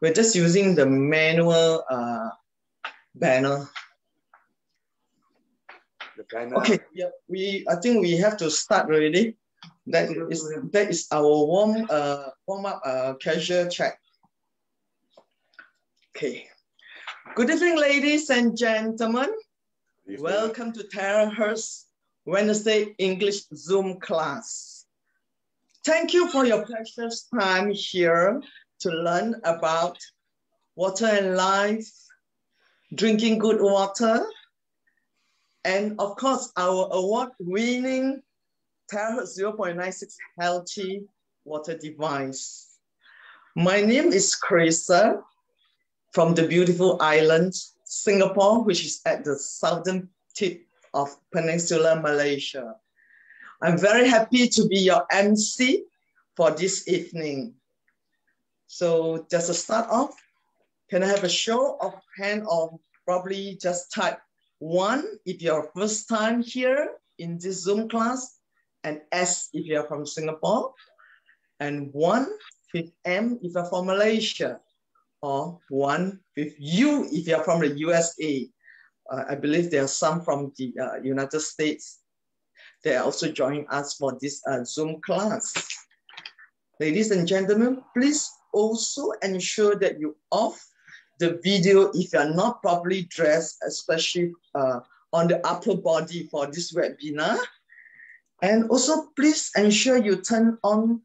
we're just using the manual banner. The banner. Okay, yeah, I think we have to start already. That is our warm up casual check. Okay. Good evening, ladies and gentlemen. Welcome to Terahertz Wednesday English Zoom class. Thank you for your precious time here to learn about water and life, drinking good water, and of course, our award-winning Terahertz 0.96 healthy water device. My name is Chrissa from the beautiful island, Singapore, which is at the southern tip of Peninsular Malaysia. I'm very happy to be your MC for this evening. So just to start off, can I have a show of hand or probably just type 1 if you're first time here in this Zoom class, and S if you're from Singapore, and 1 with M if you're from Malaysia, or 1 with U if you're from the USA. I believe there are some from the United States. They are also joining us for this Zoom class. Ladies and gentlemen, please also ensure that you off the video if you're not properly dressed, especially on the upper body for this webinar. And also please ensure you turn on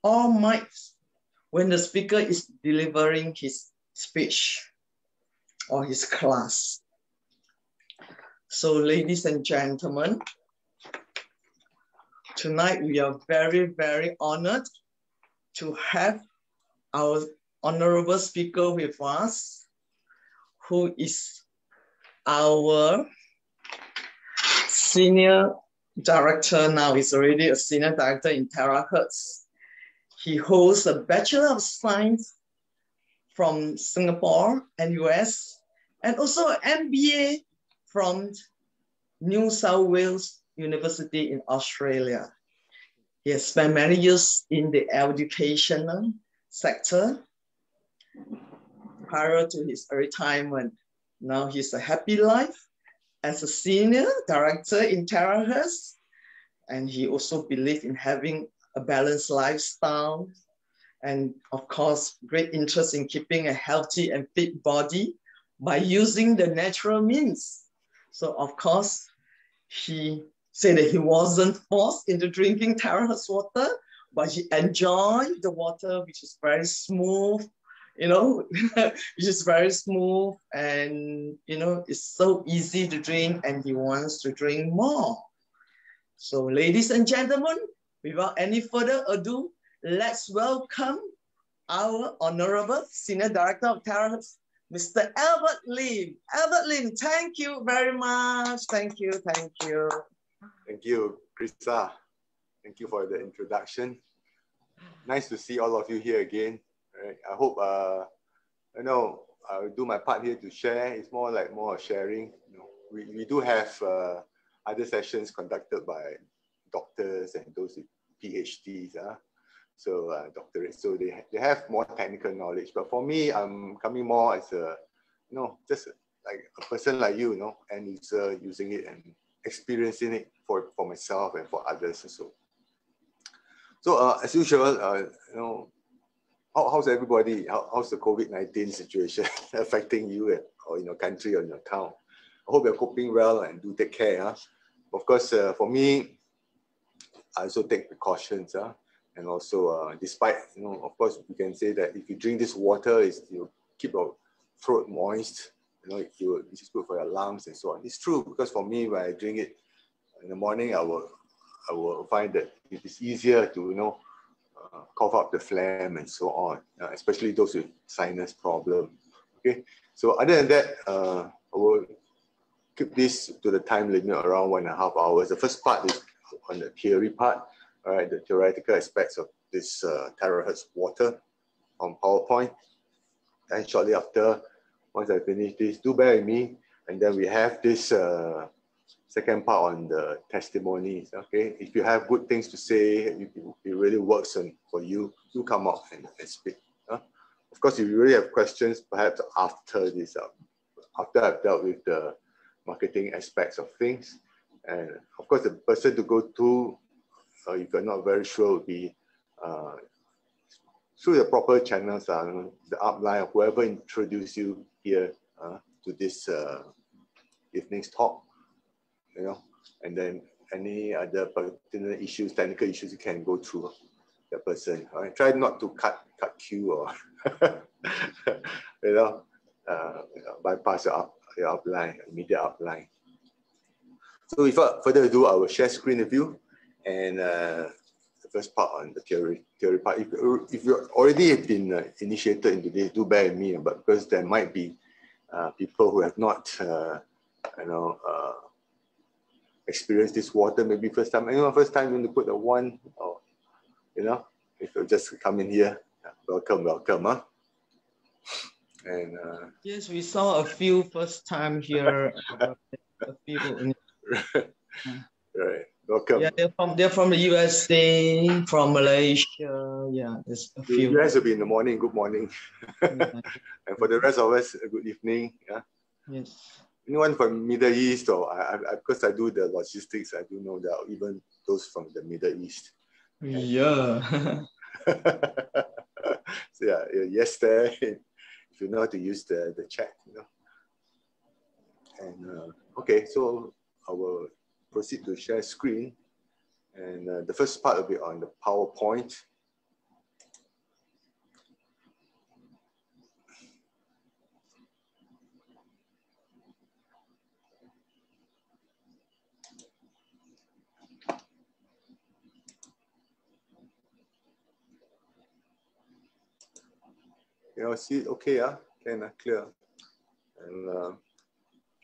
all mics when the speaker is delivering his speech or his class. So ladies and gentlemen, tonight we are very, very honored to have our honorable speaker with us, who is our senior director now. He's already a senior director in Terahertz. He holds a Bachelor of Science from Singapore and US, and also an MBA from New South Wales University in Australia. He has spent many years in the educational sector prior to his retirement. Now he's a happy life as a senior director in Terahertz, and he also believes in having a balanced lifestyle, and of course, great interest in keeping a healthy and fit body by using the natural means. So of course, he said that he wasn't forced into drinking Terahertz water, but he enjoyed the water, which is very smooth, you know, which is very smooth, and you know, it's so easy to drink, and he wants to drink more. So ladies and gentlemen, without any further ado, let's welcome our Honorable Senior Director of Terahertz, Mr. Albert Lim. Albert Lim, thank you very much. Thank you, thank you. Thank you, Chrissa. Thank you for the introduction. Nice to see all of you here again. Right. I hope, you know, I'll do my part here to share. It's more like more sharing. You know, we do have other sessions conducted by doctors and those with PhDs. So doctorates, so they have more technical knowledge. But for me, I'm coming more as a, you know, just like a person like you, you know, end user using it and experiencing it for myself and for others also. So as usual, you know, how's everybody? How's the COVID-19 situation affecting you or in your country or in your town? I hope you're coping well and do take care. Of course, for me, I also take precautions. And also, despite, you know, of course, we can say that if you drink this water, you keep your throat moist. You know, this is good for your lungs and so on. It's true, because for me, when I drink it in the morning, I will find that it is easier to, you know, cough up the phlegm and so on, especially those with sinus problem. Okay, so other than that, I will keep this to the time limit around 1.5 hours. The first part is on the theory part. All right, the theoretical aspects of this Terahertz water on PowerPoint. And shortly after, once I finish this, do bear with me. And then we have this second part on the testimonies. Okay, if you have good things to say, it really works for you, do come up and speak. Of course, if you really have questions, perhaps after this, after I've dealt with the marketing aspects of things, and of course, the person to go to, if you're not very sure, would be through the proper channels, the upline of whoever introduced you here to this evening's talk, and then any other particular issues, technical issues, you can go through the person. All right? Try not to cut queue or bypass your upline, immediate upline. So without further ado, I will share screen with you, and the first part on the theory part. If you already have been initiated into this, do bear with me, but because there might be people who have not, experienced this water, maybe first time. First time you want to put a one, or if you just come in here, welcome, huh? And yes, we saw a few first time here. A few. Right. Welcome. Yeah, they're from the USA, from Malaysia. Yeah, there's a few. You guys will be in the morning. Good morning. Yeah. And for the rest of us, good evening. Yeah. Yes. Anyone from Middle East, or because I do the logistics, I do know that even those from the Middle East. Yeah. So yeah, yes there. If you know how to use the chat, And okay, so I will proceed to share screen, and the first part will be on the PowerPoint. See it okay, clear. And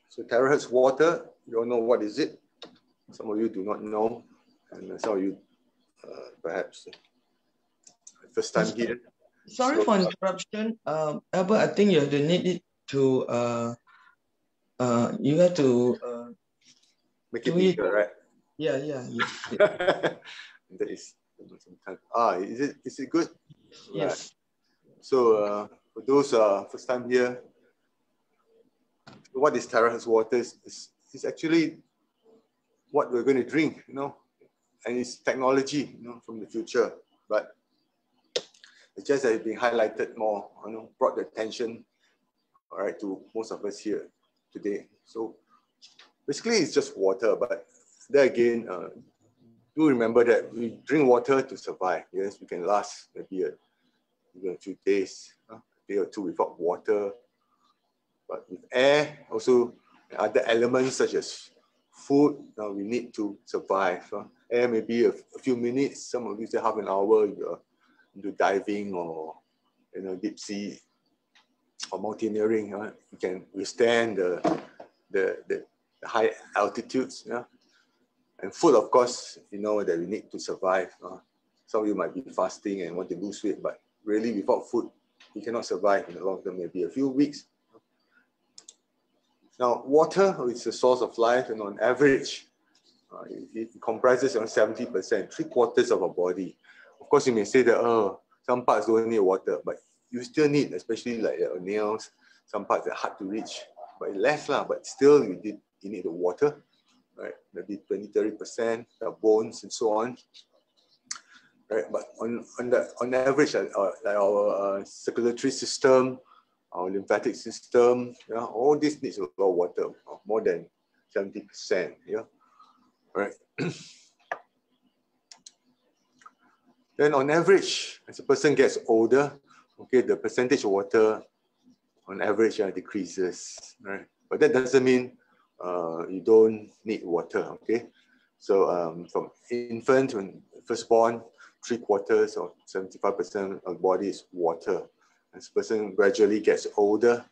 so terahertz water, you all know what is it. Some of you do not know, and some of you perhaps first time here. Sorry for interruption, Albert. I think you have to need it to you have to make it bigger, right? Yeah. That is sometimes. Is it good? Yes. Right. So for those first time here, what is terahertz water? Is actually what we're going to drink, and it's technology, from the future. But it's just that it's been highlighted more, brought the attention, all right, to most of us here today. So basically, it's just water. But there again, do remember that we drink water to survive. Yes, we can last maybe even a few days, a day or two without water. But with air, also other elements such as food, we need to survive. Air maybe a few minutes, some of you say half an hour, you're into diving or deep sea or mountaineering. You can withstand the high altitudes. And food, of course, that we need to survive. Some of you might be fasting and want to lose weight, but really without food, you cannot survive in the long term, maybe a few weeks. Now, water is the source of life, and on average, it comprises around 70%, 3/4 of our body. Of course, you may say that, some parts don't need water, but you still need, especially like your nails, some parts are hard to reach, but less lah, but still you need the water, right? Maybe 20-30%, the bones and so on. Right, but on average, our circulatory system, our lymphatic system, all this needs a lot of water, more than 70%. Right. Then on average, as a person gets older, the percentage of water on average decreases. Right, but that doesn't mean you don't need water. So from infant, when first born, 3/4 or 75% of the body is water. As a person gradually gets older,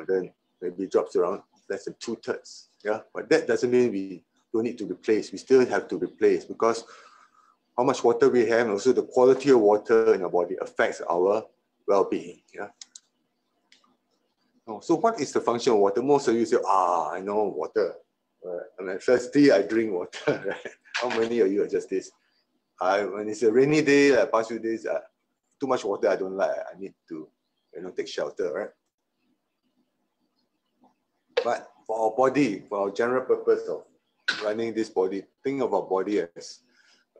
then maybe drops around less than 2/3. But that doesn't mean we don't need to replace. We still have to replace, because how much water we have and also the quality of water in our body affects our well-being. So what is the function of water? Most of you say, I know water. When I'm thirsty, I drink water. Right? How many of you are just this? When it's a rainy day, like past few days, too much water I don't like. I need to, take shelter, right? But for our body, for our general purpose of running this body, think of our body as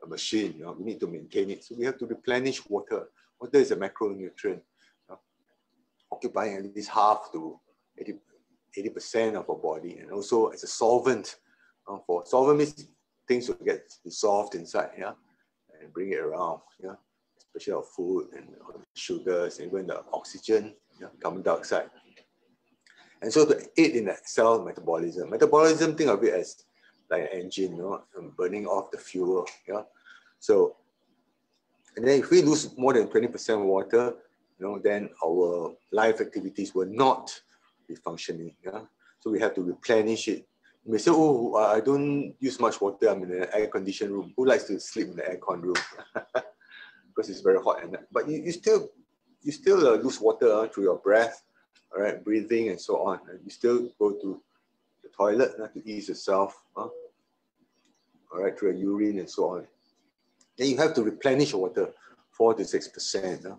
a machine. We need to maintain it. So we have to replenish water. Water is a macronutrient, occupying at least half to 80% of our body, and also as a solvent. For solvent means things will get dissolved inside, and bring it around, especially our food and sugars, and even the oxygen, carbon dioxide. And so to aid in that cell metabolism. Metabolism, think of it as like an engine, burning off the fuel, So, and then if we lose more than 20% water, then our life activities will not be functioning, So we have to replenish it. You may say, oh, I don't use much water, I'm in an air-conditioned room. Who likes to sleep in the air-con room? Because it's very hot. But you still lose water through your breath, all right, breathing and so on. And you still go to the toilet to ease yourself, all right, through your urine and so on. Then you have to replenish your water 4 to 6%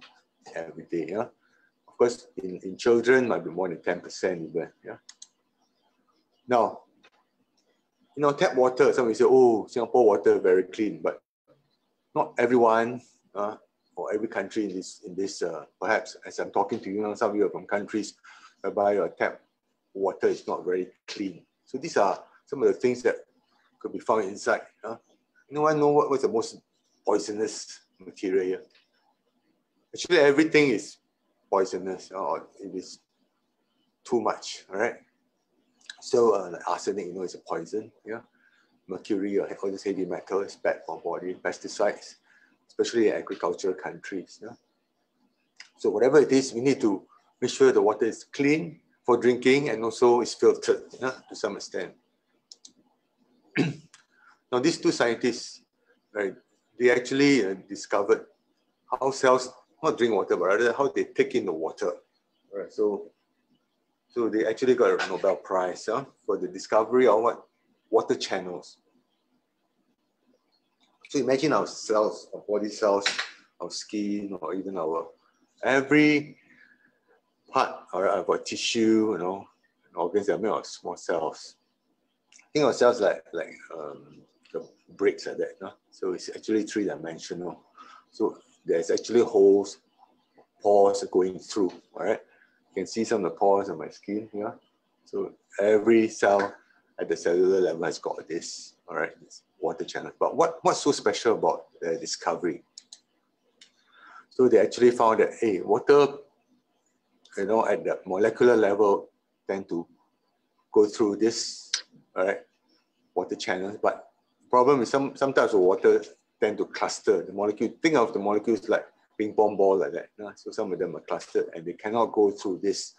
every day. Of course, in children, might be more than 10% even. Now, tap water, some will say, oh, Singapore water very clean, but not everyone or every country in this perhaps as I'm talking to you, some of you are from countries whereby your tap water is not very clean. So these are some of the things that could be found inside. Anyone know what's the most poisonous material here? Actually, everything is poisonous, or it is too much, all right? So arsenic, is a poison, Mercury or all this heavy metal is bad for body. Pesticides, especially in agricultural countries. So whatever it is, we need to make sure the water is clean for drinking and also is filtered to some extent. Now these two scientists, right, they actually discovered how cells not drink water, but rather how they take in the water. Right, so they actually got a Nobel Prize for the discovery of what? Water channels. So imagine our cells, our body cells, our skin, or even our every part of our tissue, organs that are made of small cells. Think of cells like the bricks like that. So it's actually three-dimensional. So there's actually holes, pores going through. All right, you can see some of the pores on my skin here. So every cell at the cellular level has got this. All right, this water channel. But what's so special about the discovery? So they actually found that water, at the molecular level, tend to go through this, all right, water channels. But the problem is some types of water tend to cluster. The molecule, think of the molecules like ping pong ball like that. So some of them are clustered and they cannot go through this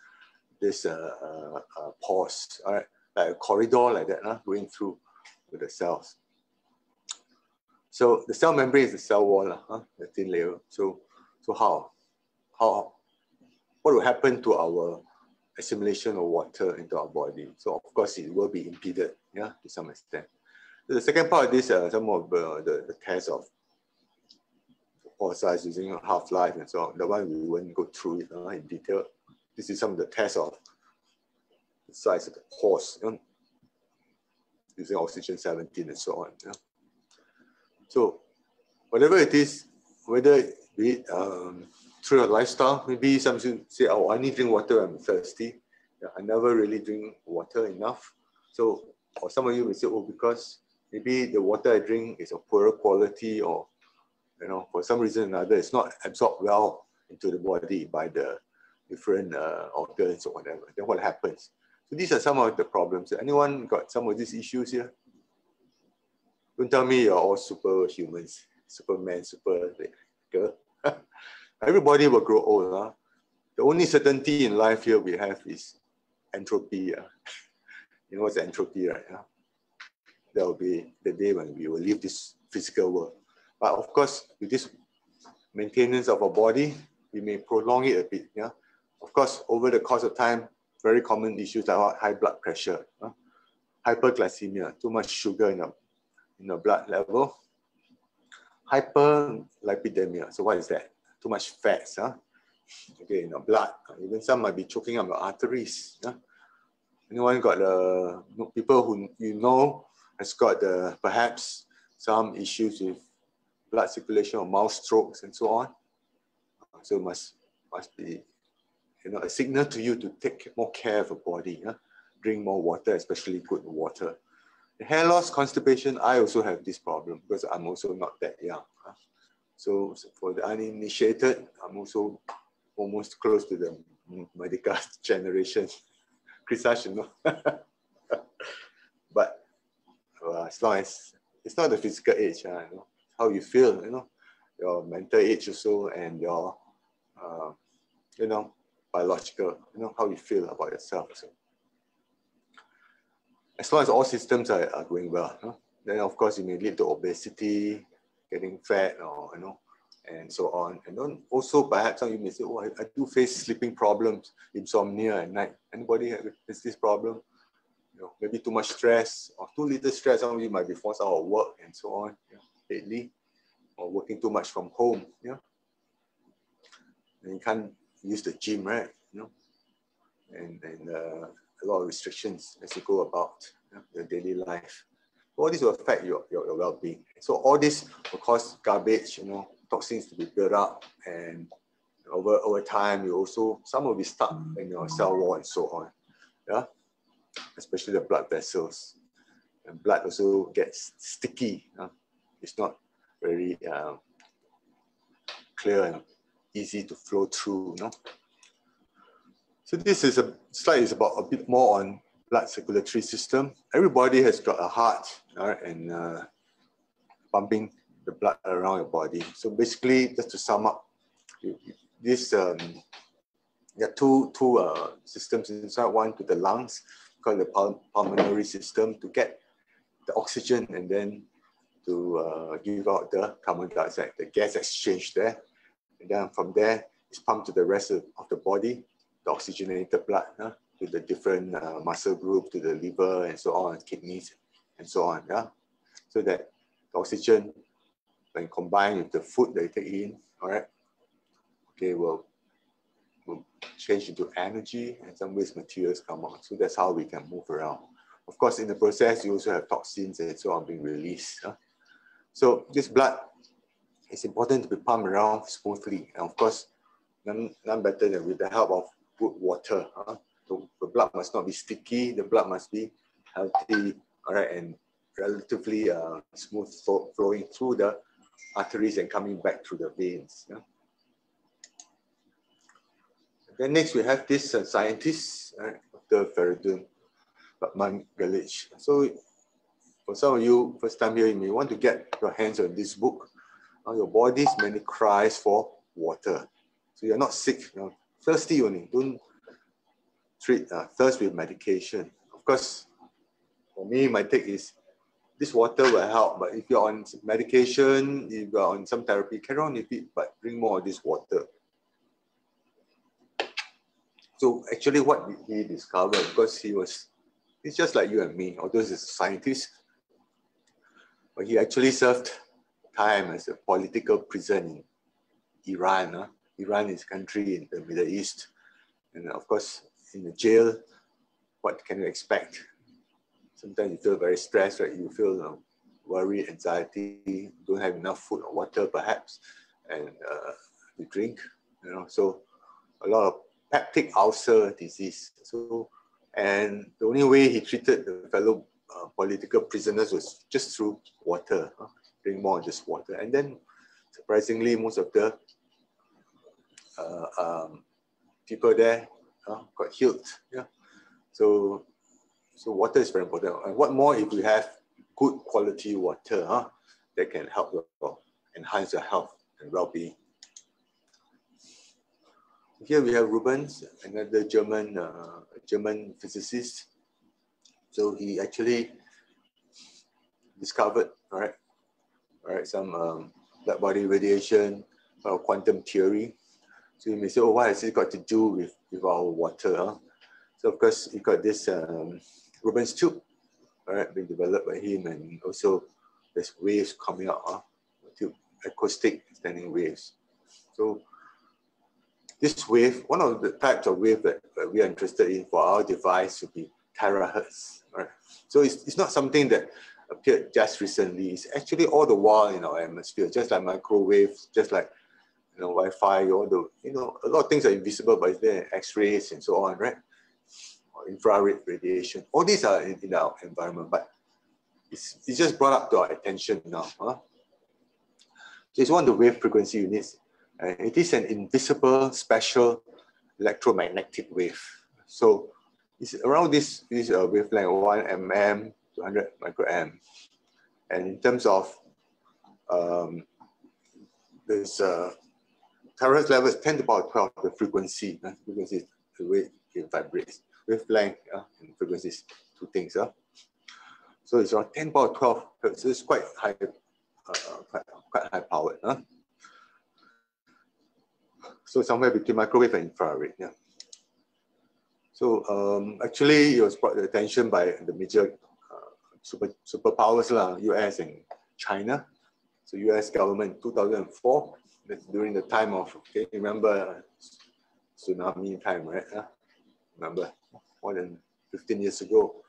pores, all right, like a corridor like that, going through with the cells. So the cell membrane is the cell wall, the thin layer. So how? What will happen to our assimilation of water into our body? So of course it will be impeded, to some extent. So the second part of this, some of the tests of pore size using half-life and so on. The one we won't go through it in detail. This is some of the tests of the size of the pores, using oxygen 17 and so on. So whatever it is, whether it be through your lifestyle, maybe some say, oh, I need to drink water, I'm thirsty. I never really drink water enough. So, or some of you may say, oh, because maybe the water I drink is of poorer quality, or for some reason or another, it's not absorbed well into the body by the different organs or whatever. Then what happens? So these are some of the problems. Anyone got some of these issues here? Don't tell me you're all superhumans, Superman, super girl. Everybody will grow old. The only certainty in life here we have is entropy. You know what's entropy, right? That will be the day when we will leave this physical world. But of course, with this maintenance of our body, we may prolong it a bit. Of course, over the course of time, very common issues like high blood pressure. hyperglycemia, too much sugar in the blood level. Hyperlipidemia, so what is that? Too much fats, okay, in the blood. Even some might be choking up the arteries. Anyone got people who you know has got perhaps some issues with blood circulation or mouth strokes and so on. So must be a signal to you to take more care of the body. Drink more water, especially good water. The hair loss, constipation, I also have this problem because I'm also not that young. So for the uninitiated, I'm also almost close to the medical generation. Chrissa should know. But as long as it's not the physical age, how you feel, your mental age also, and your, biological, how you feel about yourself. So, as long as all systems are going well, then of course it may lead to obesity, getting fat, or and so on. And then also perhaps some of you may say, oh, I do face sleeping problems, insomnia at night. Anybody has this problem? Maybe too much stress or too little stress. Some of you might be forced out of work and so on, lately, or working too much from home. And you can't use the gym, right? And a lot of restrictions as you go about your daily life. All this will affect your well-being. So all this will cause garbage, toxins to be built up, and over time, some will be stuck in your cell wall and so on. Especially the blood vessels. And blood also gets sticky. It's not very clear and easy to flow through. So this is a slide is about a bit more on blood circulatory system. Everybody has got a heart, and pumping the blood around your body. So basically, just to sum up, there are two systems inside. One to the lungs, called the pulmonary system, to get the oxygen and then to give out the carbon dioxide, the gas exchange there. And then from there, it's pumped to the rest of the body, the oxygenated blood, to the different muscle groups, to the liver and so on, kidneys and so on. So that the oxygen, when combined with the food that you take in, will change into energy, and some waste materials come out. So that's how we can move around. Of course, in the process, you also have toxins and so on being released. So this blood is important to be pumped around smoothly. And of course, none better than with the help of good water. The blood must not be sticky. The blood must be healthy, and relatively smooth flowing through the arteries and coming back through the veins. Then next we have this scientist, Dr. Feridun Batman-Galich. So for some of you, first time here, you may want to get your hands on this book. Your body's many cries for water. So you're not sick, thirsty only. Don't treat thirst with medication. Of course, for me, my take is this water will help, but if you're on medication, if you're on some therapy, carry on with it, but drink more of this water. So actually what he discovered, because he's just like you and me, although he's a scientist, but he actually served time as a political prisoner in Iran. Iran is a country in the Middle East. And of course, in the jail, what can you expect? Sometimes you feel very stressed, right? You feel worry, anxiety, you don't have enough food or water perhaps, and you drink, so a lot of peptic ulcer disease. So, and the only way he treated the fellow political prisoners was just through water, drink more of this water. And then surprisingly, most of the people there got healed. So water is very important. And what more if we have good quality water that can help enhance your health and well-being. Here we have Rubens, another German physicist. So he actually discovered, some black body radiation, quantum theory. So you may say, oh, what has it got to do with our water? So of course, you got this Rubens tube. right, being developed by him, and also there's waves coming out, acoustic standing waves. So this wave, one of the types of wave that we are interested in for our device would be terahertz. Right? So it's not something that appeared just recently. It's actually all the while in our atmosphere, just like microwaves, just like Wi-Fi, all the a lot of things are invisible, but it's there, X-rays and so on, right? Or infrared radiation. All these are in our environment, but it's just brought up to our attention now. So it's one of the wave frequency units. It is an invisible special electromagnetic wave. So it's around this wavelength, 1 mm to 100 microamp. And in terms of this terahertz level is 10 to the power 12, the frequency. Frequency is the way it vibrates. Wavelength and frequency is two things. So it's around 10 to the power 12 hertz. So it's quite high, quite high powered. So somewhere between microwave and infrared. Yeah. So actually, it was brought to attention by the major superpowers, US and China. So US government in 2004, during the time of, remember tsunami time, right? Remember, more than 15 years ago.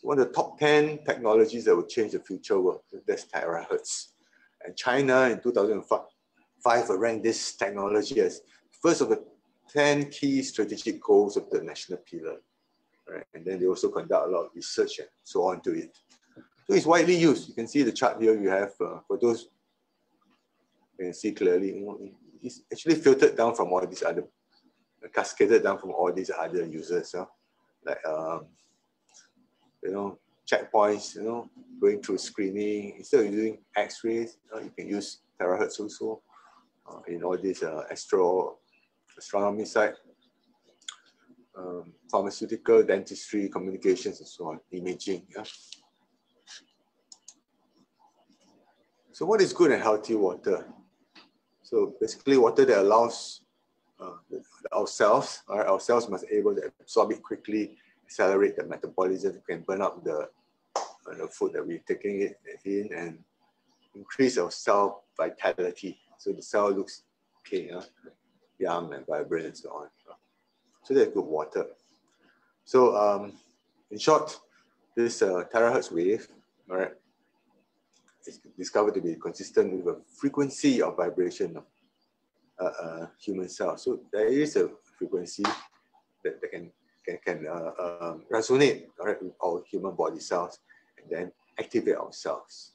One of the top 10 technologies that would change the future world, that's terahertz. And China in 2005 ranked this technology as first of the 10 key strategic goals of the national pillar. Right? And then they also conduct a lot of research and so on to it. So it's widely used. You can see the chart here. You have, for those you can see clearly, it's actually filtered down from all these other, cascaded down from all these other users. Like, checkpoints, going through screening. Instead of using X-rays, you can use terahertz also in all these astronomy side, pharmaceutical, dentistry, communications, and so on, imaging. So what is good and healthy water? So basically water that allows our cells must be able to absorb it quickly, accelerate the metabolism, can burn up the food that we're taking it in, and increase our cell vitality. So the cell looks okay, young and vibrant and so on. So that's good water. So in short, this terahertz wave, right, is discovered to be consistent with a frequency of vibration of human cells. So there is a frequency that can resonate, right, with our human body cells and then activate our cells.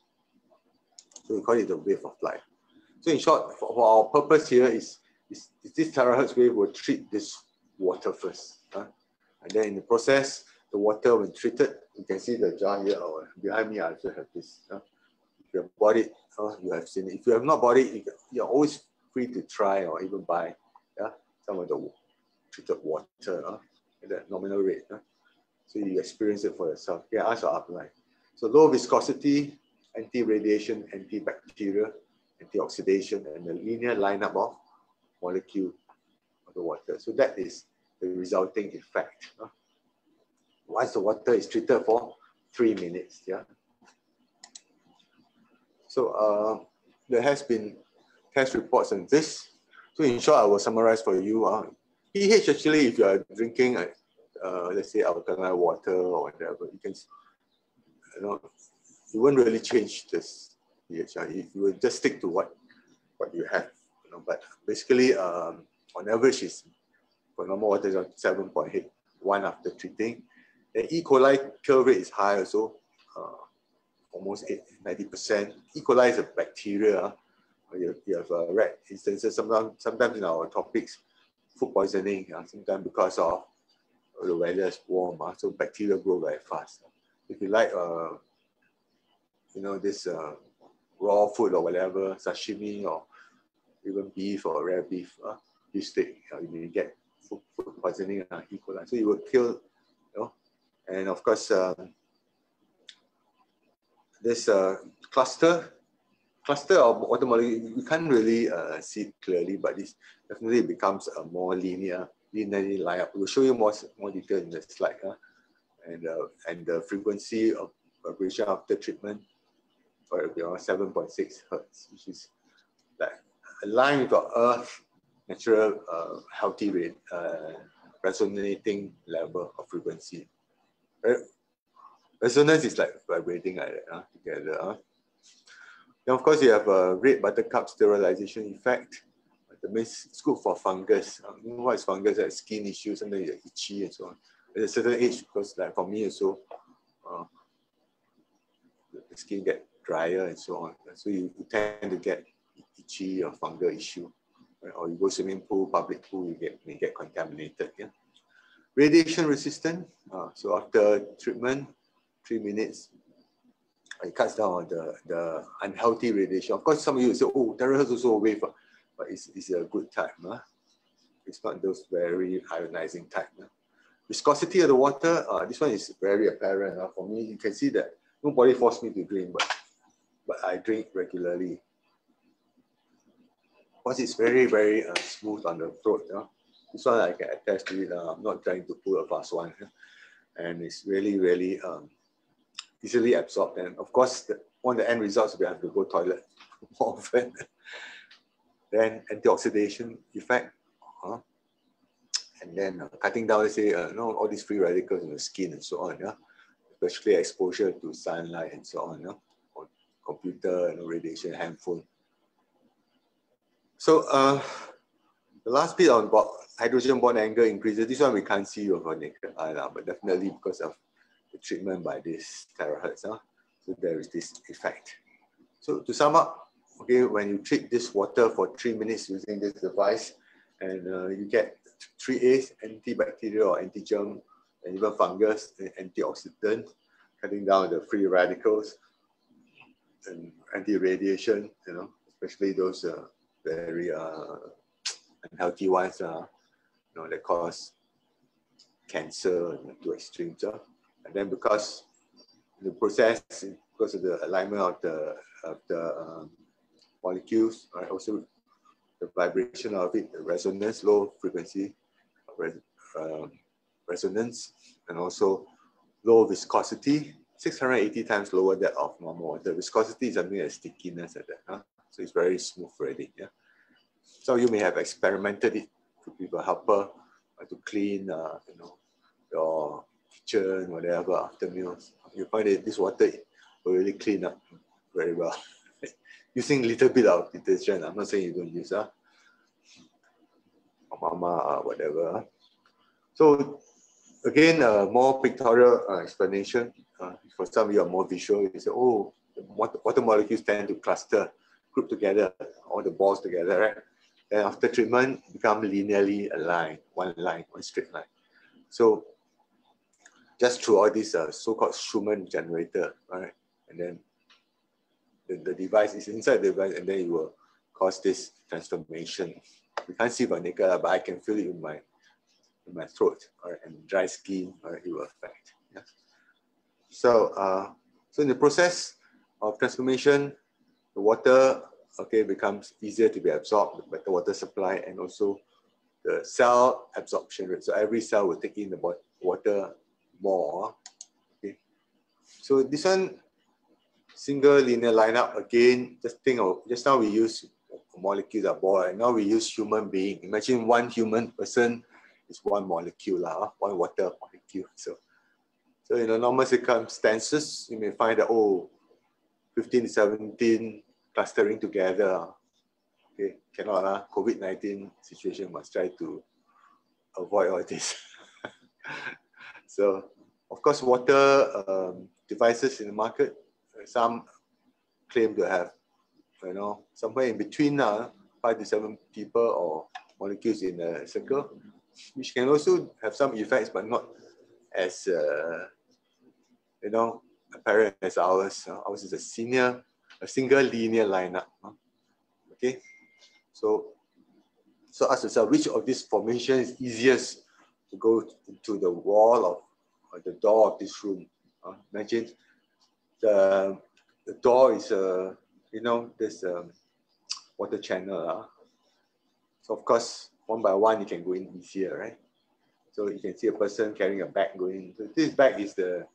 So we call it the wave of life. So in short, for our purpose here is this terahertz wave will treat this water first. And then in the process, the water when treated, you can see the jar here, or behind me I also have this. If you have bought it, you have seen it. If you have not bought it, you're always free to try or even buy some of the treated water at that nominal rate. So you experience it for yourself. Yeah, ask your upline. So low viscosity, anti-radiation, antibacterial, antioxidation, and the linear lineup of molecule of the water. So that is the resulting effect. Once the water is treated for 3 minutes. Yeah. So there has been test reports on this. So in short, I will summarize for you. pH actually, if you are drinking, let's say alkaline water or whatever, you can, you won't really change this pH. If you will just stick to what you have. But basically, on average, is for normal water is 7.81 after treating. The E. coli kill rate is high also, almost 90%. E. coli is a bacteria. You have rat instances sometimes in our topics, food poisoning, sometimes because of the weather is warm, so bacteria grow very fast. If you like, this raw food or whatever, sashimi or even beef or rare beef, beef steak, you may get food poisoning, E. coli. So you will kill, and of course, this cluster of water molecule, we can't really see it clearly, but this definitely becomes a more linearly lined up. We'll show you more detail in the slide. and the frequency of vibration after treatment for 7.6 hertz, which is like aligned with our Earth natural healthy rate, resonating level of frequency. Right? Resonance is like vibrating like that, together. Then of course you have a red buttercup sterilization effect. That means it's good for fungus. You know what is fungus? Like skin issues, sometimes you're itchy and so on. At a certain age, because like for me also, the skin get drier and so on. So you tend to get itchy or fungal issue. Right? Or you go swimming pool, public pool, you may get contaminated. Yeah? Radiation resistant. So after treatment, 3 minutes, it cuts down on the unhealthy radiation. Of course, some of you will say, oh, terahertz also a wave, but it's a good type. It's not those very ionizing type. Viscosity of the water, this one is very apparent. For me, you can see that nobody forced me to drink, but I drink regularly. Because it's very, very smooth on the throat. This one I can attest to it. I'm not trying to pull a fast one. And it's really, really easily absorbed. And of course, one of the end results, we have to go toilet more often. Then antioxidation effect. And then cutting down, let's say, all these free radicals in the skin and so on, especially exposure to sunlight and so on, or computer, radiation, handphone. So the last bit on hydrogen bond angle increases. This one we can't see with our naked eye, but definitely because of the treatment by this terahertz. So there is this effect. So to sum up, okay, when you treat this water for 3 minutes using this device, and you get 3 A's, antibacterial or anti-germ, and even fungus, and antioxidant, cutting down the free radicals, and anti-radiation, especially those very unhealthy ones, that cause cancer to extremes. And then because the process, because of the alignment of the molecules, right, also the vibration of it, the resonance, low frequency resonance, and also low viscosity, 680 times lower that of normal water. Viscosity is something like stickiness like that. So it's very smooth already. Yeah. So you may have experimented it to give a helper to clean, your kitchen, whatever, after meals. You find that this water will really clean up very well. Using a little bit of detergent. I'm not saying you don't use, or mama, whatever. So again, more pictorial explanation. For some of you are more visual. You say, oh, the water molecules tend to cluster, group together, all the balls together, right? And after treatment, become linearly aligned, one straight line. So just through all this so-called Schumann generator, right? And then the device is inside the device, and then it will cause this transformation. You can't see by naked eye, but I can feel it in my throat, right? And dry skin, right? It will affect. Yeah? So, so in the process of transformation, the water, okay, becomes easier to be absorbed, the better water supply, and also the cell absorption rate. So every cell will take in the water more. Okay. So this one, single linear lineup, again, just think of, just now we use molecules are ball, and now we use human being. Imagine one human person is one molecule, one water molecule. So in the normal circumstances, you may find that, 15 to 17 clustering together. Okay, cannot, COVID-19 situation, must try to avoid all this. So, of course, water devices in the market, some claim to have, somewhere in between 5 to 7 people or molecules in a circle, which can also have some effects, but not as, apparent as ours. Ours is a single linear lineup. Okay, so ask yourself, which of these formations is easiest to go into the wall or the door of this room? Imagine the door is this water channel. So of course, one by one you can go in easier, right? So you can see a person carrying a bag going. So this bag is the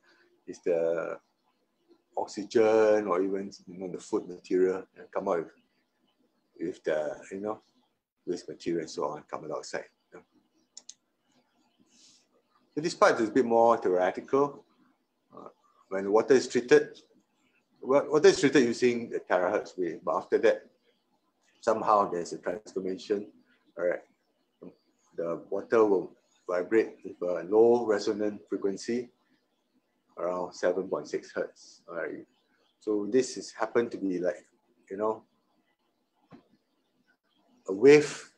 oxygen or even the food material and come out with the waste material and so on coming outside. So this part is a bit more theoretical. When water is treated, water is treated using the terahertz wave, but after that, somehow there's a transformation. All right, the water will vibrate with a low resonant frequency around 7.6 hertz. All right, so this is happened to be like a wave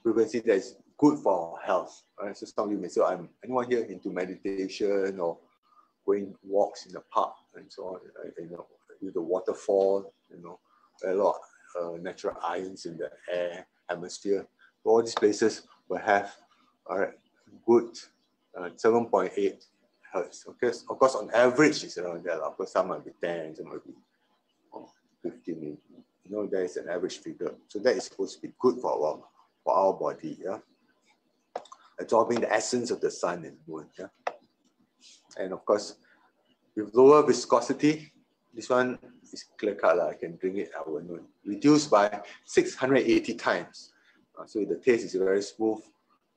frequency that is good for our health. Right? So some of you may say, anyone here into meditation or going walks in the park and so on, with the waterfall, a lot of natural ions in the air, atmosphere. All these places will have good 7.8 hertz. Okay, of course, on average, it's around there. Of course, some might be 10, some might be 15. There is an average figure. So that is supposed to be good for our body. Yeah, absorbing the essence of the sun and moon. Yeah, and of course, with lower viscosity, this one is clear cut. I can drink it. I will know. Reduced by 680 times. So the taste is very smooth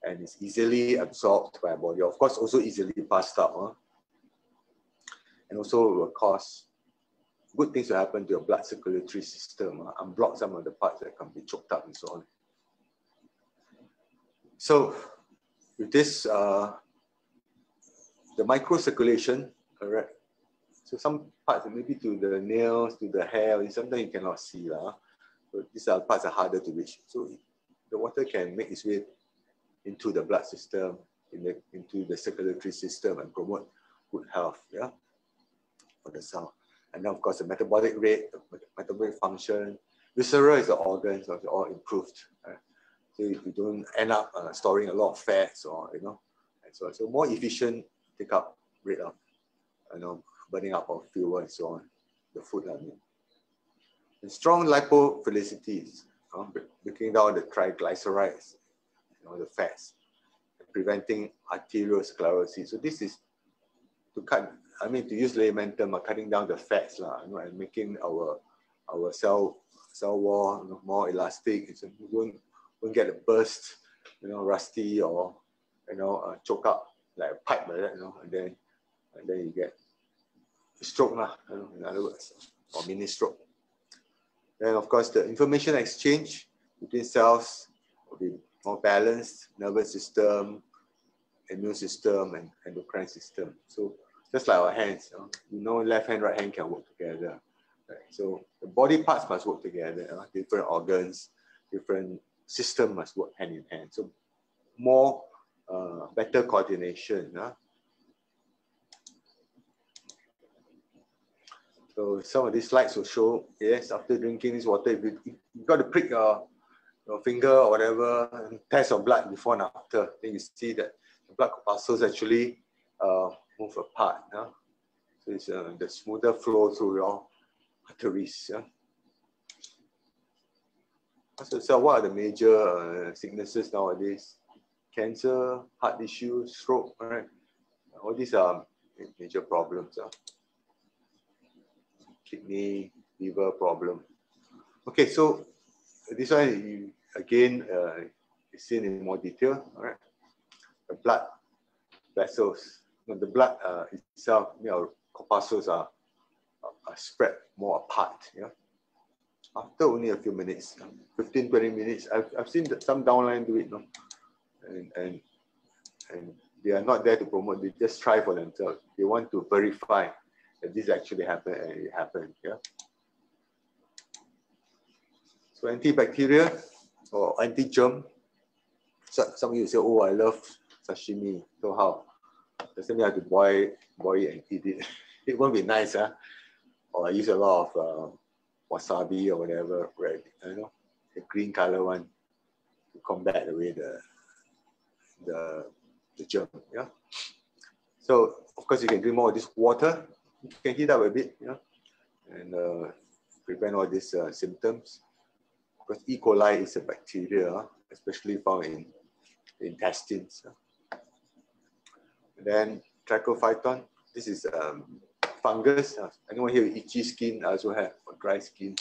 and it's easily absorbed by our body. Of course, also easily passed out. And also will cause good things to happen to your blood circulatory system, unblock some of the parts that can be choked up and so on. So with this, the microcirculation, all right. So some parts, maybe to the nails, to the hair, sometimes you cannot see. So these are parts are harder to reach. So the water can make its way into the blood system, into the circulatory system and promote good health, yeah, for the cell. And then of course the metabolic rate, the metabolic function, viscera is the organs, are all improved. Right? So if you don't end up storing a lot of fats or and so more efficient take up rate of burning up of fuel and so on, the food I mean. And strong lipophilicity, breaking down the triglycerides, the fats, preventing arteriosclerosis. So this is to cut, to use layman term, cutting down the fats, and making our cell wall more elastic. So you don't get a burst, rusty or choke up like a pipe like that, and then you get a stroke, in other words, or mini stroke. Then of course the information exchange between cells will be more balanced, nervous system, immune system, and endocrine system. So just like our hands, left hand, right hand can work together. Right? So the body parts must work together. Different organs, different system must work hand in hand. So more, better coordination. So some of these slides will show, yes, after drinking this water, you've got to prick your finger or whatever and test your blood before and after. Then you see that the blood corpuscles actually move apart. So it's the smoother flow through your arteries. So what are the major sicknesses nowadays? Cancer, heart issue, stroke, right? All these are major problems. Kidney, liver problem. Okay, so this one again is seen in more detail. All right, the blood vessels. The blood itself, corpuscles are spread more apart. Yeah, after only a few minutes, 15-20 minutes. I've seen that some downline do it, and they are not there to promote. They just try for themselves. They want to verify that this actually happened and it happened. Yeah. So antibacterial or anti-germ. So some of you say, "Oh, I love sashimi." So how? Doesn't mean I have to boil it and eat it. It won't be nice, huh? Or I use a lot of wasabi or whatever, red, the green color one to combat away the germ. Yeah. So of course you can drink more of this water. You can heat up a bit, and prevent all these symptoms. Because E. coli is a bacteria, especially found in the intestines. And then trichophyton, this is fungus. Anyone here with itchy skin, I also have dry skin,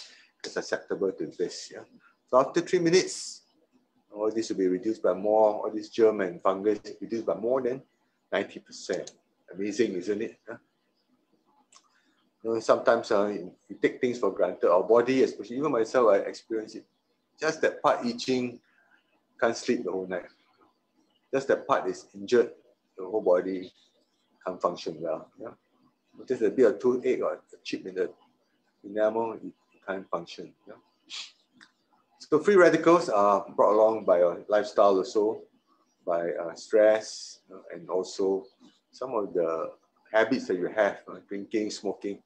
is susceptible to this. Yeah. So after 3 minutes, all this will be reduced by more, all this germ and fungus reduced by more than 90%. Amazing, isn't it? Yeah. You know, sometimes you take things for granted. Our body, especially even myself, I experience it. Just that part itching, can't sleep the whole night. Just that part is injured, the whole body can't function well. Yeah? Just a bit of toothache or a chip in the enamel, you can't function. Yeah? So free radicals are brought along by your lifestyle also, by stress, and also some of the habits that you have, drinking, smoking,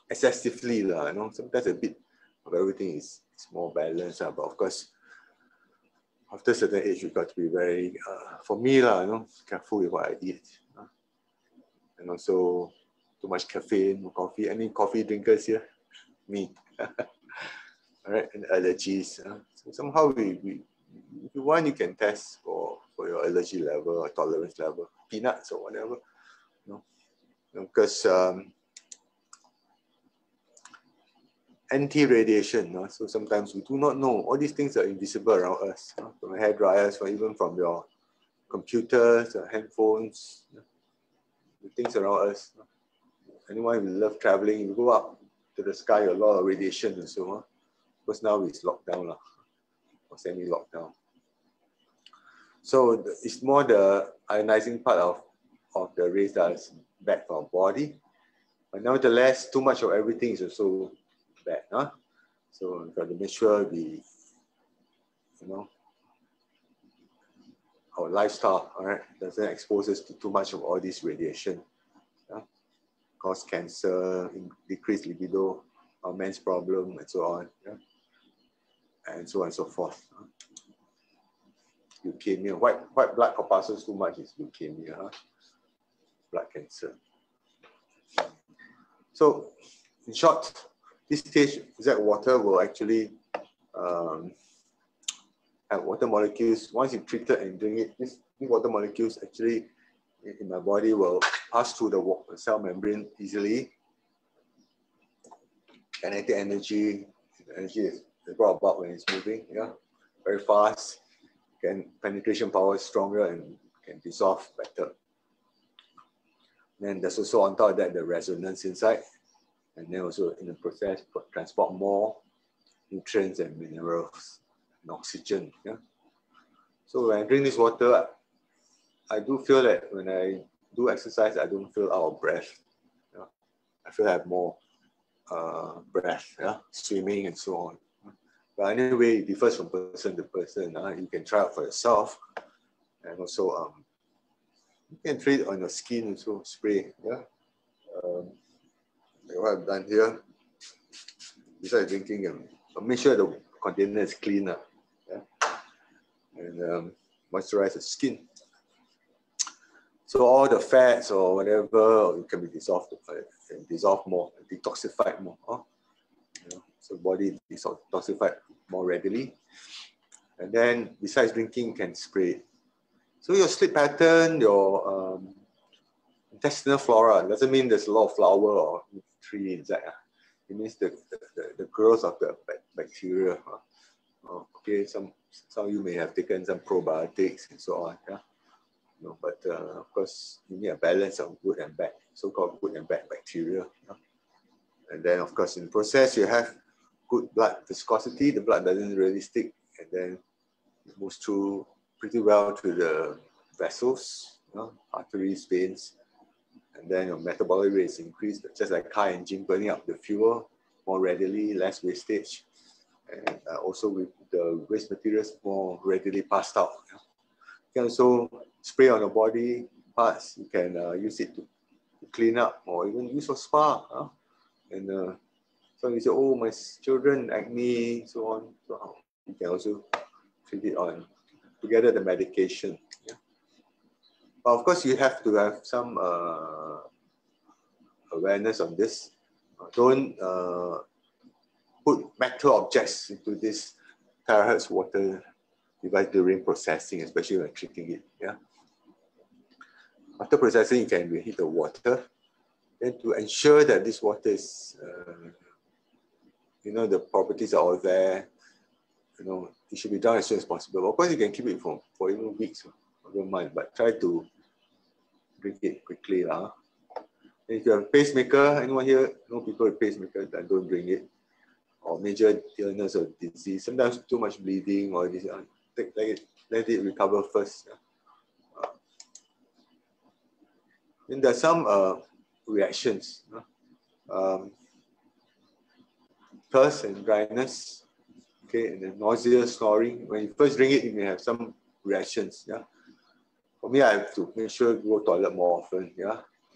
excessively. You know, sometimes a bit of everything is more balanced. But of course, after a certain age, you've got to be very, for me, you know, careful with what I eat. And also, too much caffeine, coffee. Any coffee drinkers here? Me. All right, and allergies. So somehow, if you want, you can test for your allergy level or tolerance level, peanuts or whatever. You know, because anti-radiation, so sometimes we do not know. All these things are invisible around us, from hair dryers, or even from your computers, handphones, the things around us. Anyone who loves traveling, you go up to the sky, a lot of radiation and so on. Because now it's locked down, or semi-lockdown. So it's more the ionizing part of the rays that is bad for our body. But nevertheless, too much of everything is also bad. So we've got to make sure our lifestyle, all right, doesn't expose us to too much of all this radiation. Cause cancer, decrease libido, men's problem, and so on. And so on and so forth. Leukemia, white blood corpuscles too much is leukemia, blood cancer. So, in short, this stage Z water will actually have water molecules. Once you treat it and drink it, these water molecules actually in my body will pass through the cell membrane easily. Kinetic energy is brought about when it's moving, very fast. Penetration power is stronger and can dissolve better. Then there's also on top of that the resonance inside, and then also in the process transport more nutrients and minerals and oxygen. So when I drink this water, I do feel that when I do exercise, I don't feel out of breath. I feel I have more breath, swimming and so on. But anyway, it differs from person to person. You can try it for yourself, and also you can treat it on your skin and so spray. Like what I've done here. Besides drinking, make sure the container is clean, and moisturize the skin. So all the fats or whatever can be dissolved, more, detoxified more. So body detoxified more readily. And then besides drinking, you can spray it. So your sleep pattern, your intestinal flora, doesn't mean there's a lot of flower or tree inside. It means the growth of the bacteria. Okay, some of you may have taken some probiotics and so on. But of course, you need a balance of good and bad, so-called good and bad bacteria. And then, of course, in the process, you have good blood viscosity. The blood doesn't really stick, and then it moves through pretty well to the vessels, arteries, veins, and then your metabolic rate is increased, just like car engine, burning up the fuel more readily, less wastage, and also with the waste materials more readily passed out. You can also spray on your body parts. You can use it to clean up, or even use for spa. And so you say, oh, my children, acne, so on. So you can also treat it on together the medication. But of course, you have to have some awareness on this. Don't put metal objects into this terahertz water device during processing, especially when treating it. After processing, you can reheat the water. Then to ensure that this water is, the properties are all there, it should be done as soon as possible. Of course, you can keep it for even weeks or even months, but try to drink it quickly. If you have a pacemaker, anyone here know people with pacemaker that don't drink it, or major illness or disease, sometimes too much bleeding or this, let it recover first. Then there are some reactions. Thirst and dryness, okay, and then nausea, snoring. When you first drink it, you may have some reactions. For me, I have to make sure to go to the toilet more often.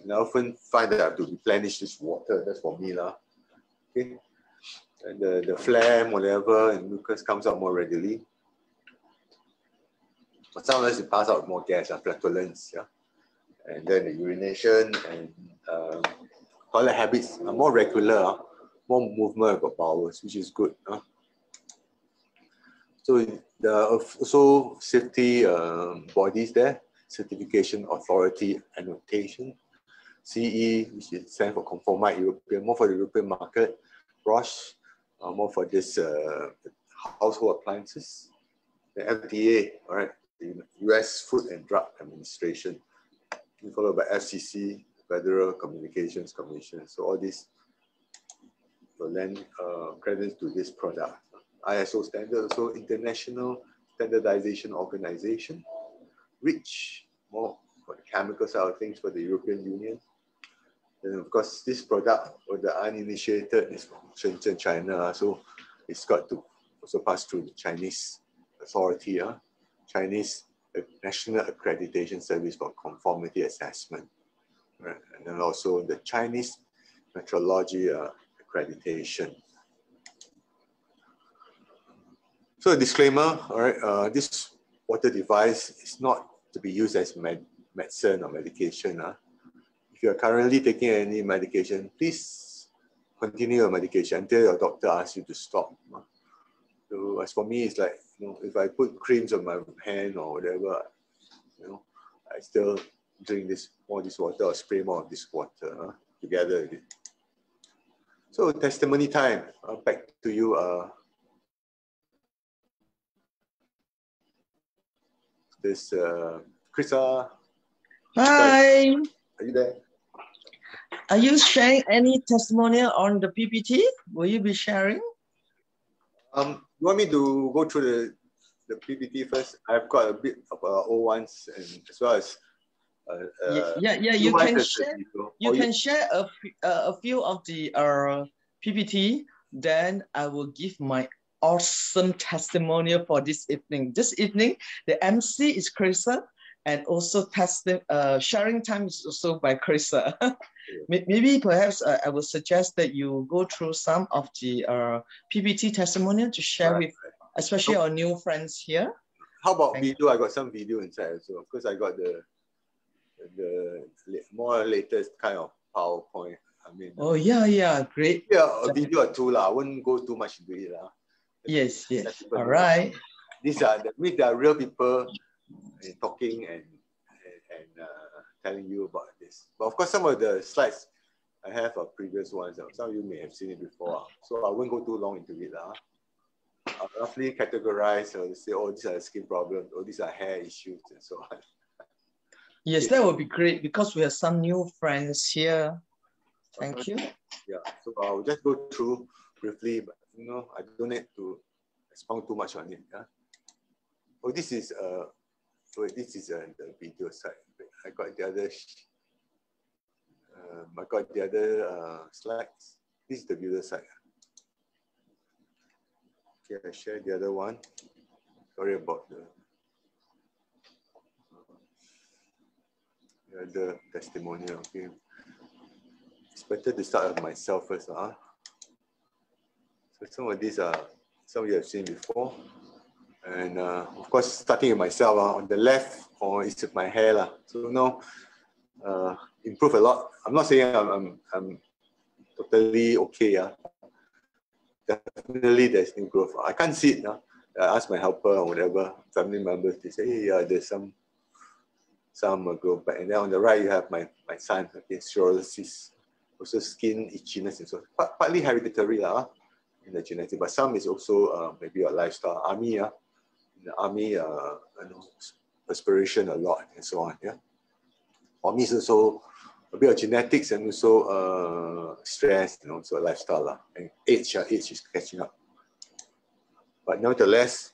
And I often find that I have to replenish this water. That's for me. Okay. And the phlegm, whatever, and mucus comes out more readily. But sometimes it passes out more gas, flatulence. And then the urination and toilet habits are more regular, more movement of bowels, which is good. So there are also safety bodies there, Certification Authority Annotation, CE, which stands for Conformite European, more for the European market, Roche, more for this household appliances, the FDA, all right, the US Food and Drug Administration, followed by FCC, Federal Communications Commission. So all these will lend credence to this product. ISO standard, also International Standardization Organization, REACH, more for the chemical side of things for the European Union. Then of course, this product for the uninitiated is from Shenzhen, China, so it's got to also pass through the Chinese authority, Chinese National Accreditation Service for Conformity Assessment, right? And then also the Chinese Metrology Accreditation. So a disclaimer, all right, this water device is not to be used as medicine or medication. If you are currently taking any medication, please continue your medication until your doctor asks you to stop. So as for me, it's like, if I put creams on my hand or whatever, I still drink more of this water or spray more of this water together with it. So testimony time. Back to you. This Chrissa. Hi. Are you there? Are you sharing any testimonial on the PPT? Will you be sharing? You want me to go through the PPT first? I've got a bit of old ones, and as well as you can share. You can share a few of the PPT. Then I will give my awesome testimonial for this evening. This evening, the MC is Chrissa, and also sharing time is also by Chrissa. Maybe perhaps I would suggest that you go through some of the PPT testimonial to share with, especially our new friends here. How about video? I got some video inside as well, because I got the more latest kind of PowerPoint. Oh yeah, great. Yeah, a video or two I wouldn't go too much into it Yes. All right. These are real people talking and telling you about this. But of course, some of the slides I have are previous ones. Some of you may have seen it before, so I won't go too long into it. I'll roughly categorize or say, oh, these are skin problems, or these are hair issues, and so on. Yes, that would be great because we have some new friends here. Thank you. Yeah, so I'll just go through briefly, but I don't need to expound too much on it. Oh, this is the video side. I got the other slides. This is the video side. Okay, I share the other one. Sorry about the testimonial. Okay, it's better to start with myself first. So some of these are some of you have seen before, and of course, starting with myself. On the left, it's my hair. So improve a lot. I'm not saying I'm totally okay. Definitely, there's new growth. I can't see it now. I ask my helper or whatever family members. They say, hey, there's some some will grow back. And then on the right, you have my son, okay, psoriasis, also skin itchiness and so on. Partly hereditary in the genetic, but some is also maybe a lifestyle. Army, in the army, you know, perspiration a lot and so on. Yeah. For me, it's also a bit of genetics and also stress and also lifestyle. And age is catching up. But nevertheless,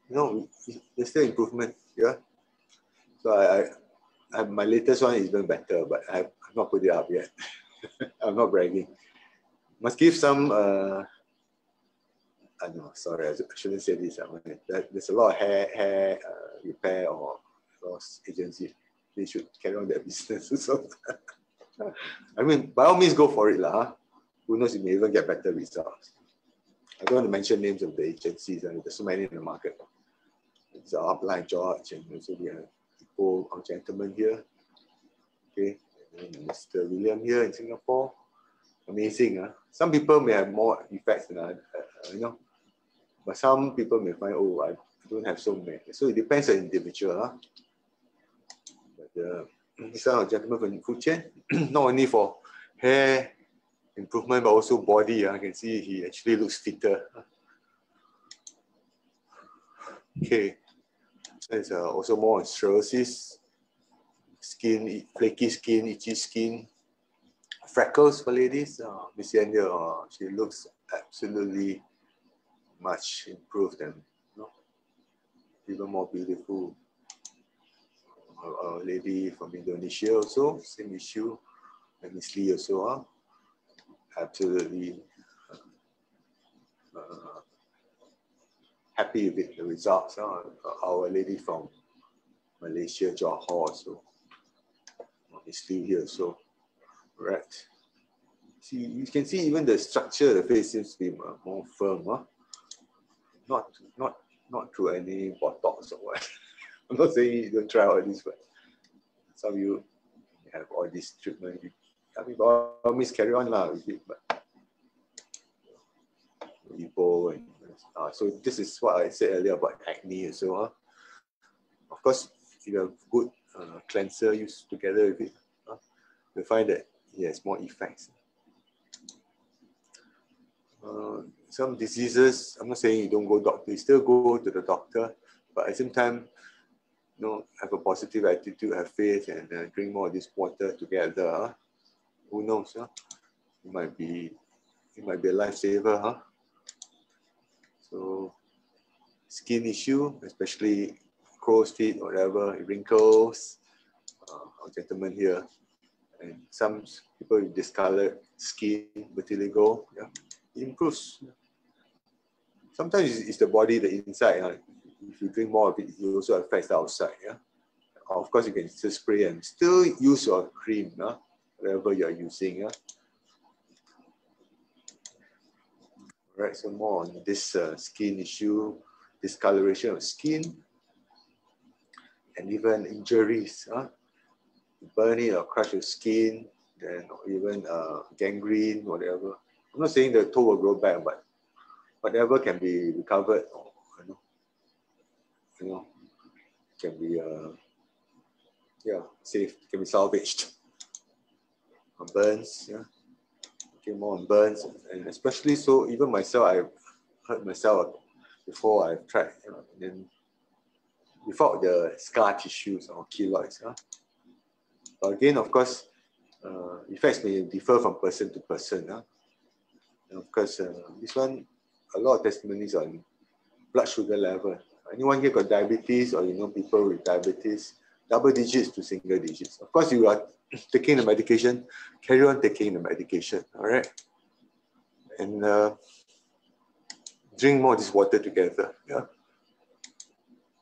you know, there's still improvement. Yeah. So my latest one is even better, but I've not put it up yet. I'm not bragging. Must give some. No, sorry, I shouldn't say this. There's a lot of hair repair or loss agency. They should carry on their business. So, I mean, by all means, go for it, lah. Who knows? You may even get better results. I don't want to mention names of the agencies. There's so many in the market. It's Upline George, and also we have people, our gentleman here. Okay, and Mr. William here in Singapore. Amazing, Some people may have more effects than you know, but some people may find, oh, I don't have so many. So it depends on the individual, But this one, gentleman from Fujian, not only for hair improvement, but also body. I can see he actually looks fitter. Okay, so it's also more on psoriasis, skin, flaky skin, itchy skin. Freckles for ladies, Miss Yanya, she looks absolutely much improved and, you know, even more beautiful. A lady from Indonesia also, same issue, and Miss Lee also, absolutely happy with the results. Our lady from Malaysia, Johor also, Miss Lee here also. Right. See, you can see even the structure of the face seems to be more firm. Not through any Botox or what. I'm not saying you don't try all this, but some of you have all this treatment. I mean, by all means, carry on with it. But so this is what I said earlier about acne and so on. Of course, if you have good cleanser used together with it, you'll find that it has more effects. Some diseases, I'm not saying you don't go to the doctor, you still go to the doctor, but at the same time, you know, have a positive attitude, have faith, and drink more of this water together. Who knows? It might be a lifesaver. So, skin issue, especially crow's feet, whatever, wrinkles. Our gentleman here, and some people with discolored skin, vitiligo, it improves. Sometimes it's the body, the inside. If you drink more of it, it also affects the outside. Of course, you can still spray and still use your cream, whatever you are using. Right, so more on this skin issue, discoloration of skin, and even injuries. Burn it or crush your skin, then even gangrene, whatever. I'm not saying the toe will grow back, but whatever can be recovered, can be safe, can be salvaged. Burns, okay, more on burns, and especially so. Even myself, I've hurt myself before I've tried, and then without the scar tissues or keloids. But again, of course, effects may differ from person to person. And of course, this one, a lot of testimonies on blood sugar level. Anyone here got diabetes, or you know people with diabetes, double digits to single digits. Of course, you are taking the medication, carry on taking the medication, all right? And drink more of this water together,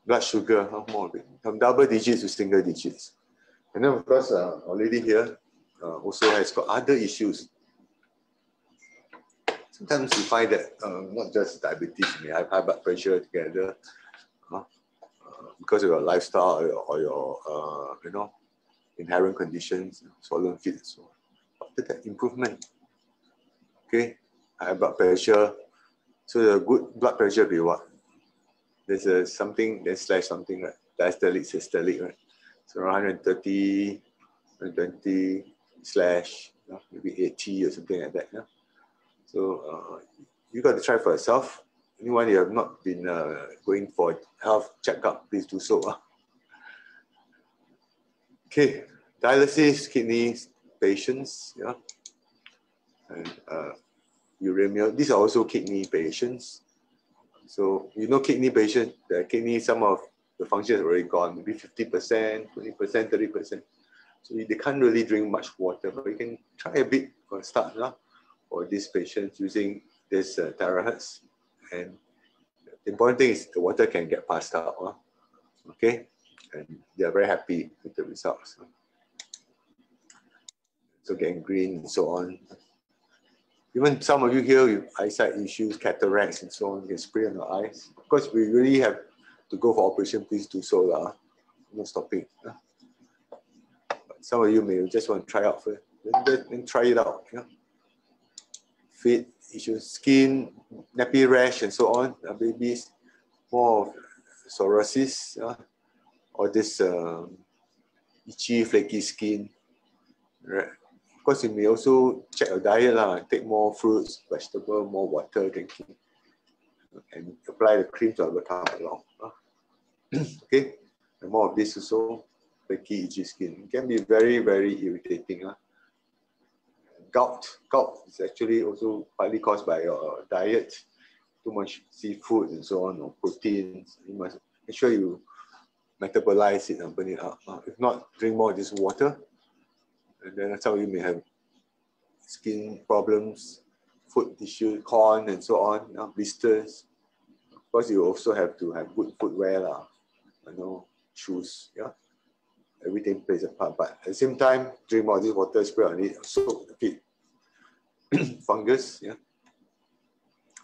Blood sugar, more of it, from double digits to single digits. And then of course, our lady here also has got other issues. Sometimes you find that not just diabetes, you may have high blood pressure together because of your lifestyle or your inherent conditions, swollen feet and so on. After that, improvement. Okay, high blood pressure. So the good blood pressure be what? There's something, then slash something, right? Diastolic, systolic, right? It's around 130, 120 slash, maybe 80 or something like that. Yeah? So you got to try for yourself. Anyone you have not been going for health checkup, please do so. Okay, dialysis, kidney patients, yeah, and uremia. These are also kidney patients. So you know, kidney patient, the kidney, some of the functions are already gone, maybe 50%, 20%, 30%. So they can't really drink much water, but you can try a bit for a start for these patients using this terahertz. And the important thing is the water can get passed out. Okay, and they are very happy with the results. So gangrene and so on. Even some of you here with eyesight issues, cataracts and so on, you can spray on your eyes. Of course, we really have to go for operation, please do so. No stopping. But some of you may just want to try out first. Then try it out. Feet issues, skin, nappy rash and so on. Babies, more of psoriasis, or this itchy, flaky skin. Right. Of course, you may also check your diet, take more fruits, vegetables, more water drinking, and apply the cream to overcome along. Okay, and more of this also, flaky, itchy skin. It can be very, very irritating. Gout is actually also partly caused by your diet, too much seafood and so on, or proteins. You must make sure you metabolize it and burn it out. If not, drink more of this water. And then some of you may have skin problems, foot issue, corn and so on, blisters. Of course, you also have to have good footwear, shoes, Everything plays a part. But at the same time, drink more of this water, spray on it, soak the feet. Fungus,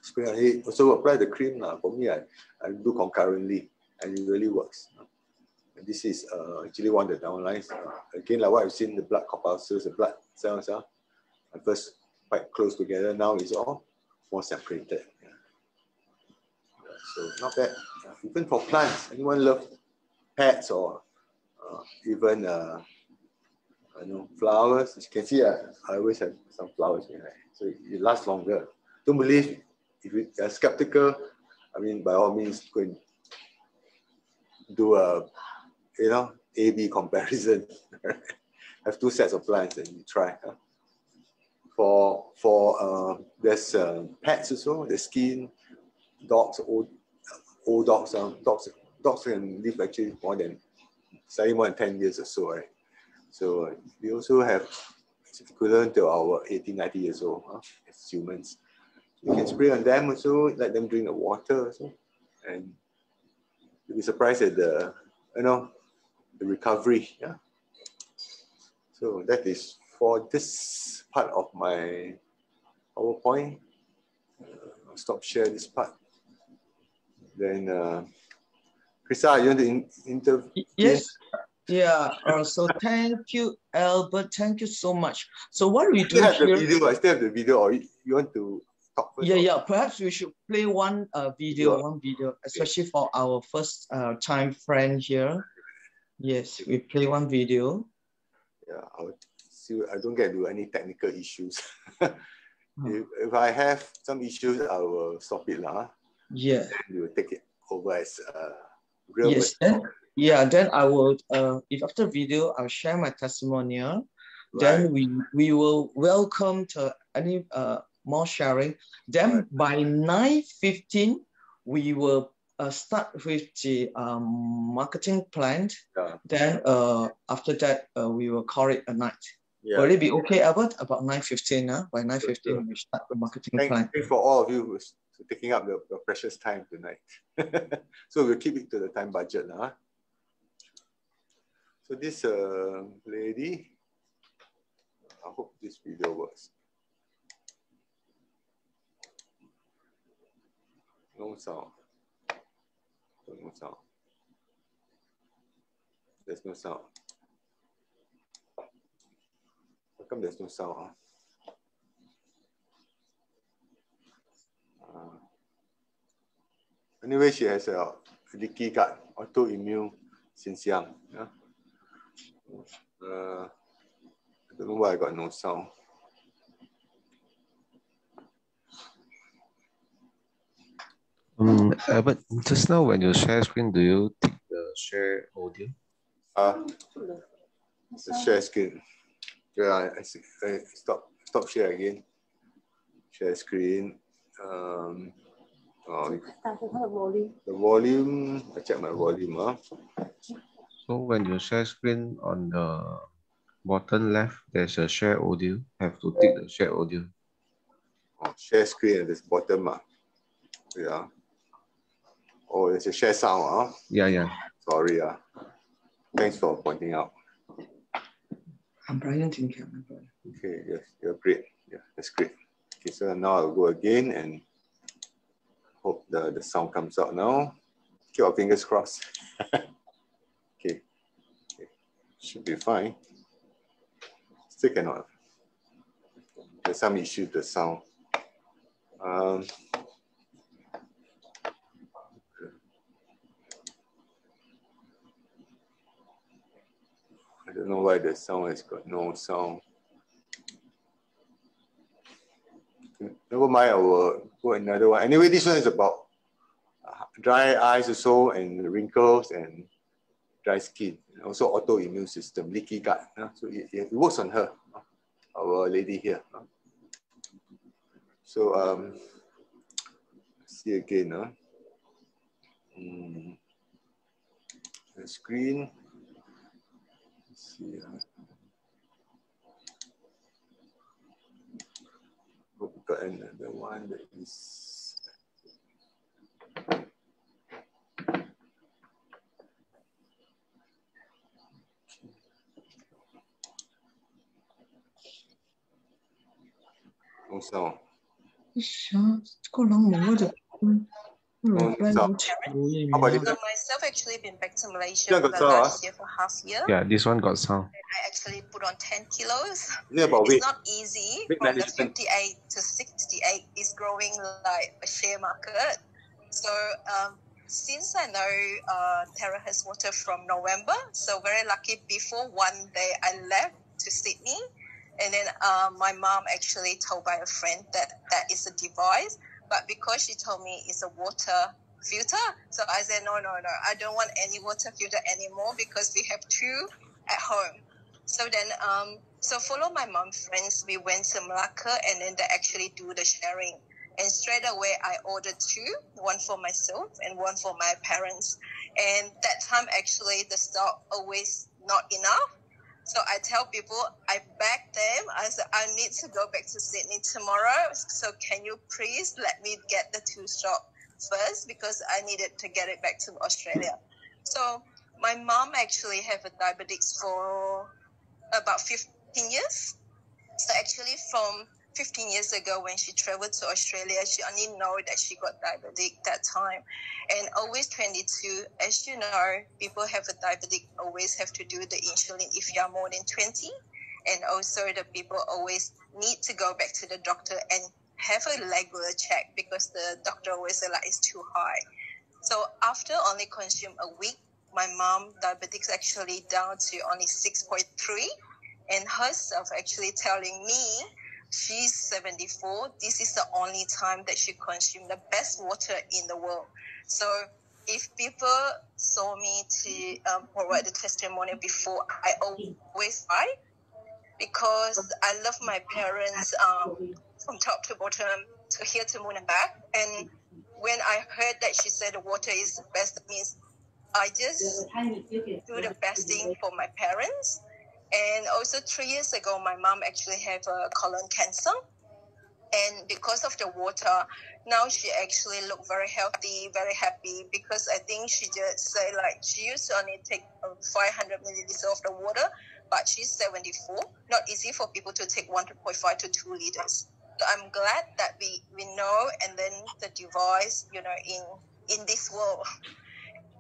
spray on it. Also apply the cream. For me, I do concurrently, and it really works. And this is actually one of the downlines. Again, like what I've seen, the blood corpuscles, the blood cells are at first quite close together. Now it's all more separated. So not bad. Even for plants, anyone love pets or even flowers? As you can see, I always have some flowers behind, so it lasts longer. Don't believe. If you are skeptical, by all means, go and do a A/B comparison. Have two sets of plants and you try. For there's pets also, the skin, dogs, old dogs. Dogs can live actually slightly more than 10 years or so, right? So we also have equivalent to our 80, 90 years old as humans. You can spray on them also, let them drink the water also, and you'll be surprised at the recovery. So that is for this part of my PowerPoint. I'll stop share this part. Then Chrissa, you want to interview? Yes. Yeah. So thank you, Albert. Thank you so much. So what we do here? I still have the video, or you want to talk first? Yeah. Perhaps we should play one video, especially for our first time friend here. Yes, we play one video. Yeah, I'll see. I don't get into any technical issues. If I have some issues, I will stop it. Yeah. Then you will take it over as real. Yes. Then I will. If after video, I'll share my testimonial. Right. Then we will welcome to any more sharing. Then by 9:15, we will start with the marketing plan. Then after that, we will call it a night. Will it be okay, Albert? About 9:15, by 9:15, we start the marketing plan. Thank you for all of you who's taking up your precious time tonight. So we'll keep it to the time budget. So this lady, I hope this video works. No sound. No sound. There's no sound. How come there's no sound? Anyway, she has a leaky gut, autoimmune since young. I don't know why I got no sound. But just now when you share screen, do you tick the share audio? The share screen. Yeah, I stop share again. Share screen. The volume. I check my volume. So when you share screen on the bottom left, there's a share audio. Have to tick the share audio. Oh, share screen at this bottom. Yeah. Oh, there's a share sound. Yeah. Sorry. Thanks for pointing out. I'm Brian Tinker. Okay, yes, you're great. Yeah, that's great. Okay, so now I'll go again and hope the sound comes out now. Keep our fingers crossed. Okay. Should be fine. Still cannot. There's some issue with the sound. I don't know why the sound has got no sound. Never mind, I will go another one. Anyway, this one is about dry eyes also, and wrinkles and dry skin, and also autoimmune system, leaky gut. So it works on her, our lady here. So let's see again. The screen. Let's see. Hope we got another one that is. No sound. How about so myself actually been back to Malaysia for the last year for half year. Yeah, this one got sound. I actually put on 10 kilos. Yeah, it's not easy. From the 58 to 68 is growing like a share market. So since I know Terra has water from November, so very lucky before one day I left to Sydney. And then my mom actually told by a friend that is a device. But because she told me it's a water filter, so I said, no, I don't want any water filter anymore because we have two at home. So then, so follow my mom's friends, we went to Malacca and then they actually do the sharing. And straight away, I ordered two, one for myself and one for my parents. And that time, actually, the stock always not enough. So I tell people, I beg them, I said, I need to go back to Sydney tomorrow. So can you please let me get the two stock first because I needed to get it back to Australia. So my mom actually have a diabetics for about 15 years. So actually from 15 years ago when she traveled to Australia, she only know that she got diabetic that time. And always 22, as you know, people have a diabetic always have to do the insulin if you are more than 20. And also the people always need to go back to the doctor and have a regular check because the doctor always say like it's too high. So after only consume a week, my mom diabetics actually down to only 6.3. And herself actually telling me she's 74. This is the only time that she consumed the best water in the world. So if people saw me to provide the testimony before, I always fight because I love my parents from top to bottom, to here to moon and back. And when I heard that she said the water is the best, that means I just do the best thing for my parents. And also 3 years ago, my mom actually had a colon cancer. And because of the water, now she actually look very healthy, very happy, because I think she just say like she used to only take 500 milliliters of the water, but she's 74. Not easy for people to take 1.5 to 2 liters. So I'm glad that we know, and then the device, you know, in this world.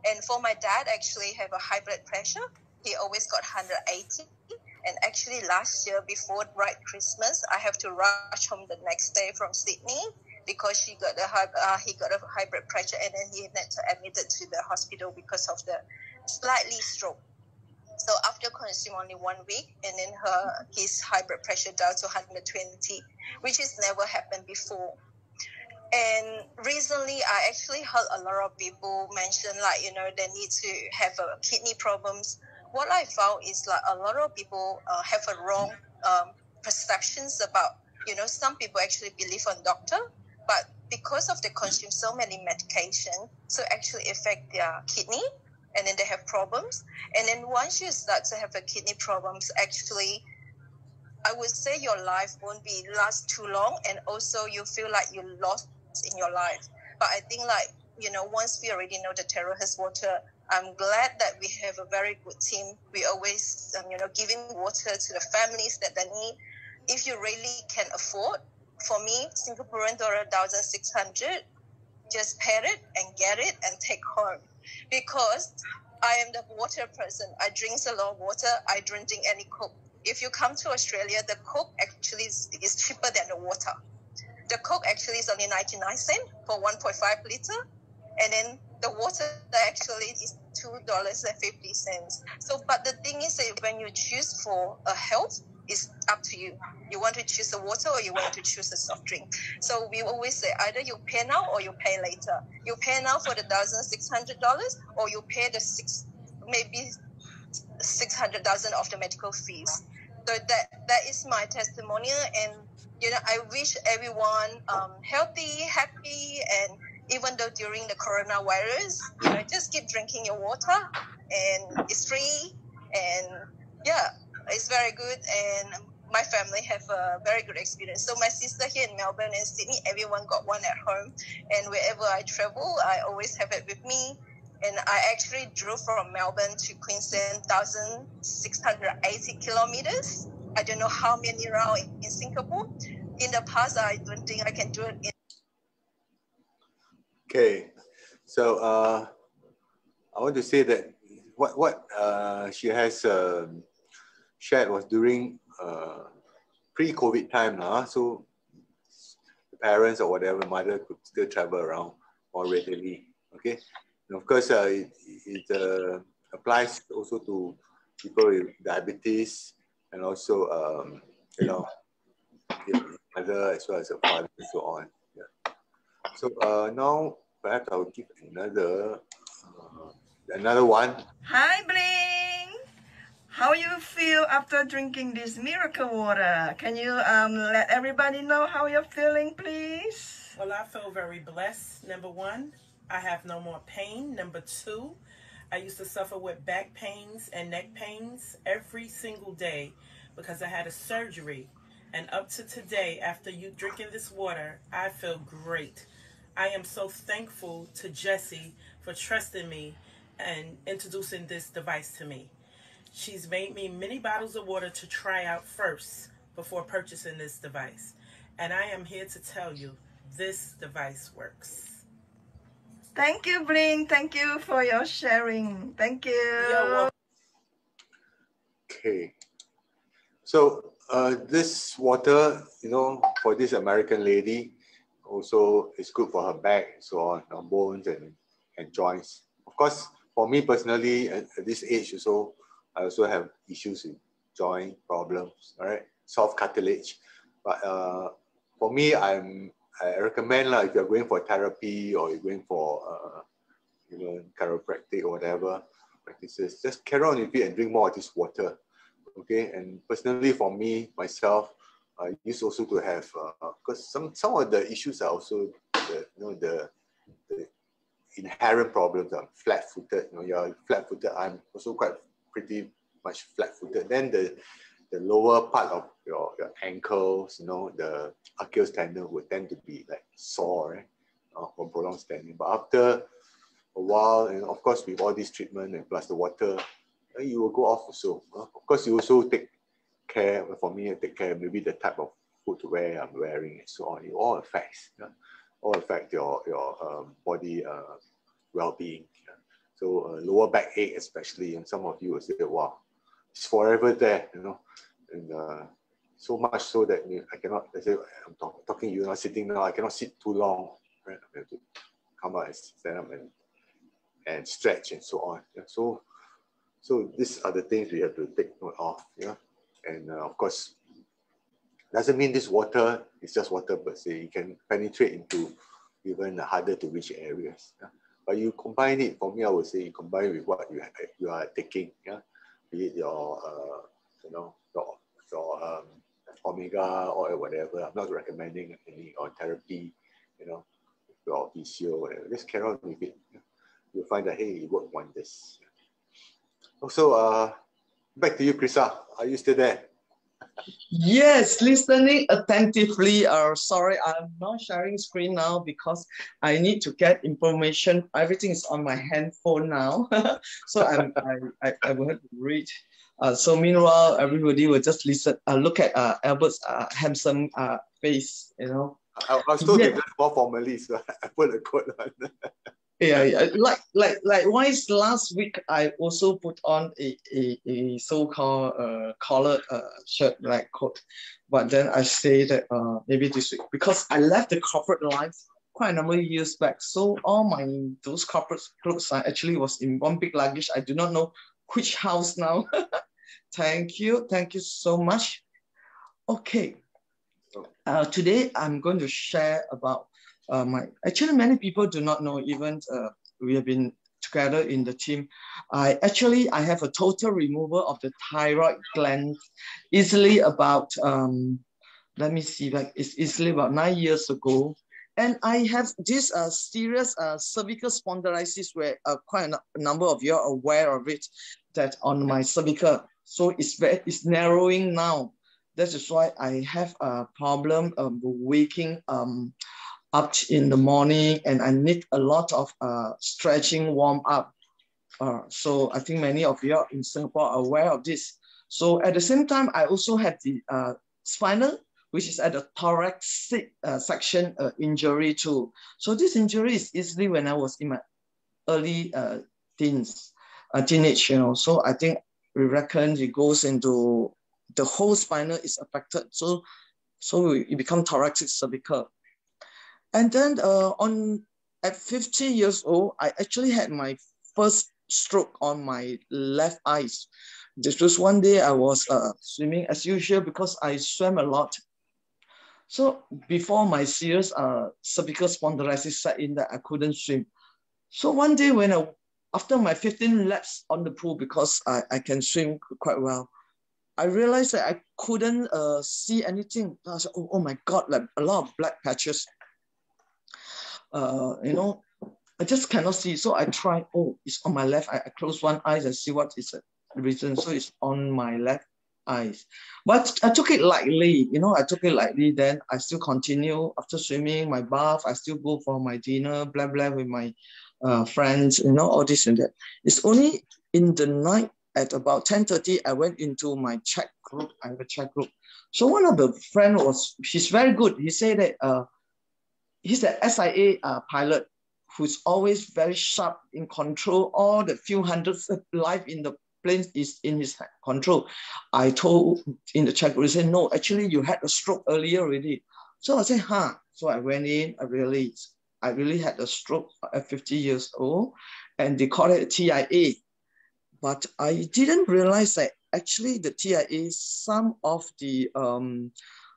And for my dad, actually have a high blood pressure. He always got 180. And actually last year, before right Christmas, I have to rush home the next day from Sydney because he got a high blood pressure, and then he had to admitted to the hospital because of the slightly stroke. So after consuming only 1 week, and then his high blood pressure down to 120, which has never happened before. And recently, I actually heard a lot of people mention, like, they need to have kidney problems. What I found is, like, a lot of people have a wrong perceptions about, some people actually believe on doctor, but because of they consume so many medication, so actually affect their kidney, and then they have problems. And then once you start to have a kidney problems, actually, I would say your life won't be last too long, and also you feel like you lost in your life. But I think, like, once we already know the Terrace water, I'm glad that we have a very good team. We always, giving water to the families that they need. If you really can afford, for me, Singaporean dollar 1,600, just pay it and get it and take home. Because I am the water person. I drink a lot of water. I don't drink any Coke. If you come to Australia, the Coke actually is cheaper than the water. The Coke actually is only 99 cents for 1.5 liter. And then the water actually is $2.50. So, but the thing is that when you choose for a health, it's up to you. You want to choose the water or you want to choose a soft drink. So we always say either you pay now or you pay later. You pay now for the $1,600, or you pay the maybe 600,000 of the medical fees. So that is my testimonial, and I wish everyone healthy, happy, and even though during the coronavirus, just keep drinking your water, and it's free, and yeah, it's very good, and my family have a very good experience. So my sister here in Melbourne and Sydney, everyone got one at home, and wherever I travel, I always have it with me. And I actually drove from Melbourne to Queensland, 1,680 kilometers. I don't know how many rounds in Singapore. In the past, I don't think I can do it. Okay, so I want to say that what she has shared was during pre-COVID time now. So the parents or whatever, mother could still travel around more readily. Okay. And of course, it applies also to people with diabetes, and also, the mother as well as the father and so on. Yeah. So now perhaps I'll give another one. Hi, Bling. How you feel after drinking this miracle water? Can you let everybody know how you're feeling, please? Well, I feel very blessed. Number one, I have no more pain. Number two, I used to suffer with back pains and neck pains every single day because I had a surgery. And up to today, after you drinking this water, I feel great. I am so thankful to Jessie for trusting me and introducing this device to me. She's made me many bottles of water to try out first before purchasing this device. And I am here to tell you, this device works. Thank you, Bling. Thank you for your sharing. Thank you. You're welcome. Okay. So this water, for this American lady, also is good for her back and so on, bones and joints. Of course, for me personally, at this age also, I also have issues with joint problems, all right, soft cartilage. But for me, I recommend, if you're going for therapy or you're going for chiropractic or whatever practices, just carry on with it and drink more of this water. Okay, and personally for me, myself, I used also to have, because some of the issues are also the inherent problems. I'm flat-footed. You're flat-footed. I'm also pretty much flat-footed. Then the lower part of your ankles, the Achilles tendon would tend to be like sore, right? From prolonged standing. But after a while, and of course with all this treatment and plus the water, you will go off also. Of course, you also take care. For me, I take care maybe the type of footwear I'm wearing and so on. It all affects. All affect your body well-being. So lower back ache especially, and some of you will say, wow, it's forever there, and so much so that I cannot, let's say I'm talking, you're not sitting now, I cannot sit too long, right? I have to come out and stand up and stretch and so on. Yeah. So So these are the things we have to take note of, yeah. And of course, doesn't mean this water is just water per se. It can penetrate into even harder to reach areas. Yeah? But you combine it, for me, I would say you combine with what you are taking, yeah, be it your your omega or whatever. I'm not recommending any or therapy, your physio, whatever. Just carry on with it. Yeah? You'll find that hey, it worked wonders. Also, back to you, Chrissa. Are you still there? Yes, listening attentively. Sorry, I'm not sharing screen now because I need to get information. Everything is on my handphone now, so I will have to read. So meanwhile, everybody will just listen. Look at Albert's handsome face. I was told to just more formally, so I put a quote on. Yeah. Likewise, last week I also put on a so-called collared shirt, like coat, but then I say that maybe this week because I left the corporate life quite a number of years back. So all those corporate clothes actually was in one big luggage. I do not know which house now. Thank you so much. Okay, today I'm going to share about. Actually, many people do not know, even we have been together in the team. I have a total removal of the thyroid gland easily about, let me see, it's easily about 9 years ago. And I have this serious cervical spondylitis where quite a number of you are aware of it, that on my cervical. So it's narrowing now. That is why I have a problem waking up in the morning, and I need a lot of stretching, warm up. So I think many of you in Singapore are aware of this. So at the same time, I also have the spinal, which is at the thoracic section injury too. So this injury is easily when I was in my early teenage, So I think we reckon it goes into the whole spinal is affected. So it becomes thoracic cervical. And then at 50 years old, I actually had my first stroke on my left eye. This was one day I was swimming as usual because I swam a lot. So before my serious cervical spondylitis set in that I couldn't swim. So one day after my 15 laps on the pool, because I can swim quite well, I realized that I couldn't see anything. I was like, oh my God, like a lot of black patches. I just cannot see. So I tried, it's on my left eye. I close one eye and see what is the reason. So it's on my left eye. But I took it lightly, Then I still continue after swimming, my bath. I still go for my dinner, blah, blah, with my friends, all this and that. It's only in the night at about 10:30, I went into my chat group. I have a chat group. So one of the friends he's very good. He said that, he's the SIA pilot who's always very sharp in control. All the few hundreds of life in the plane is in his control. I told in the chat group, he said, no, actually you had a stroke earlier already. So I said, So I went in, I really had a stroke at 50 years old, and they call it TIA. But I didn't realize that actually the TIA, some of the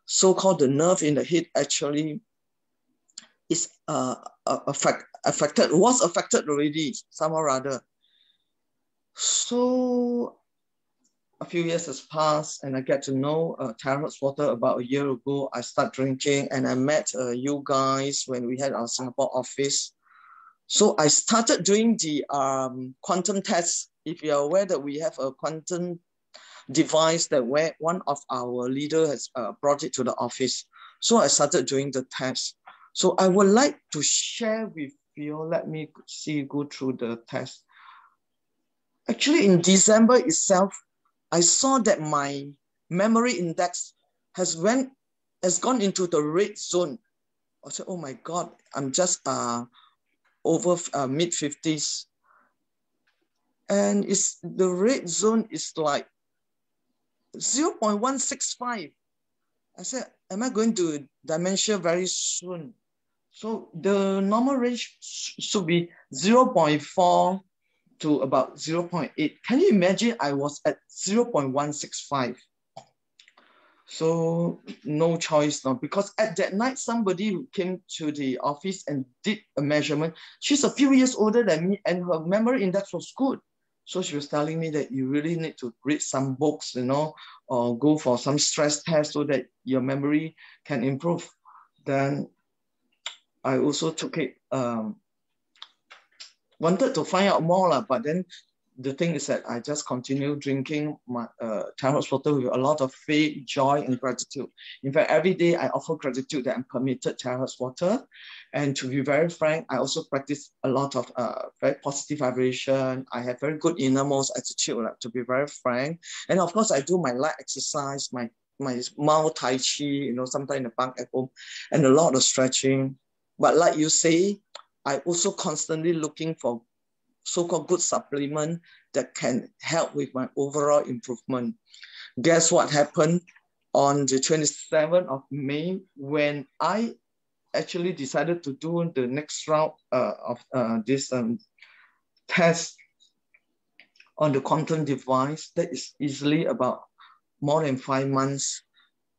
so-called the nerve in the head actually is was affected already, somehow or other. So a few years has passed, and I get to know Terahertz water about a year ago. I start drinking, and I met you guys when we had our Singapore office. So I started doing the quantum test. If you're aware that we have a quantum device that where one of our leaders has brought it to the office. So I started doing the test. So I would like to share with you, let me go through the test. Actually, in December itself, I saw that my memory index has gone into the red zone. I said, oh my God, I'm just over mid-50s. And the red zone is like 0.165. I said, am I going to dementia very soon? So the normal range should be 0.4 to about 0.8. Can you imagine I was at 0.165? So no choice now, because at that night, somebody came to the office and did a measurement. She's a few years older than me and her memory index was good. So she was telling me that you really need to read some books, you know, or go for some stress test so that your memory can improve. Then I also took it, wanted to find out more, but then the thing is that I just continue drinking my Terra water with a lot of faith, joy, and gratitude. In fact, every day I offer gratitude that I'm permitted Terra water. And to be very frank, I also practice a lot of very positive vibration. I have very good innermost attitude, to be very frank. And of course, I do my light exercise, my mild Tai Chi, you know, sometimes in the bunk at home, and a lot of stretching. But like you say, I also constantly looking for so-called good supplement that can help with my overall improvement. Guess what happened on the 27th of May when I actually decided to do the next round of this test on the quantum device that is easily about more than 5 months.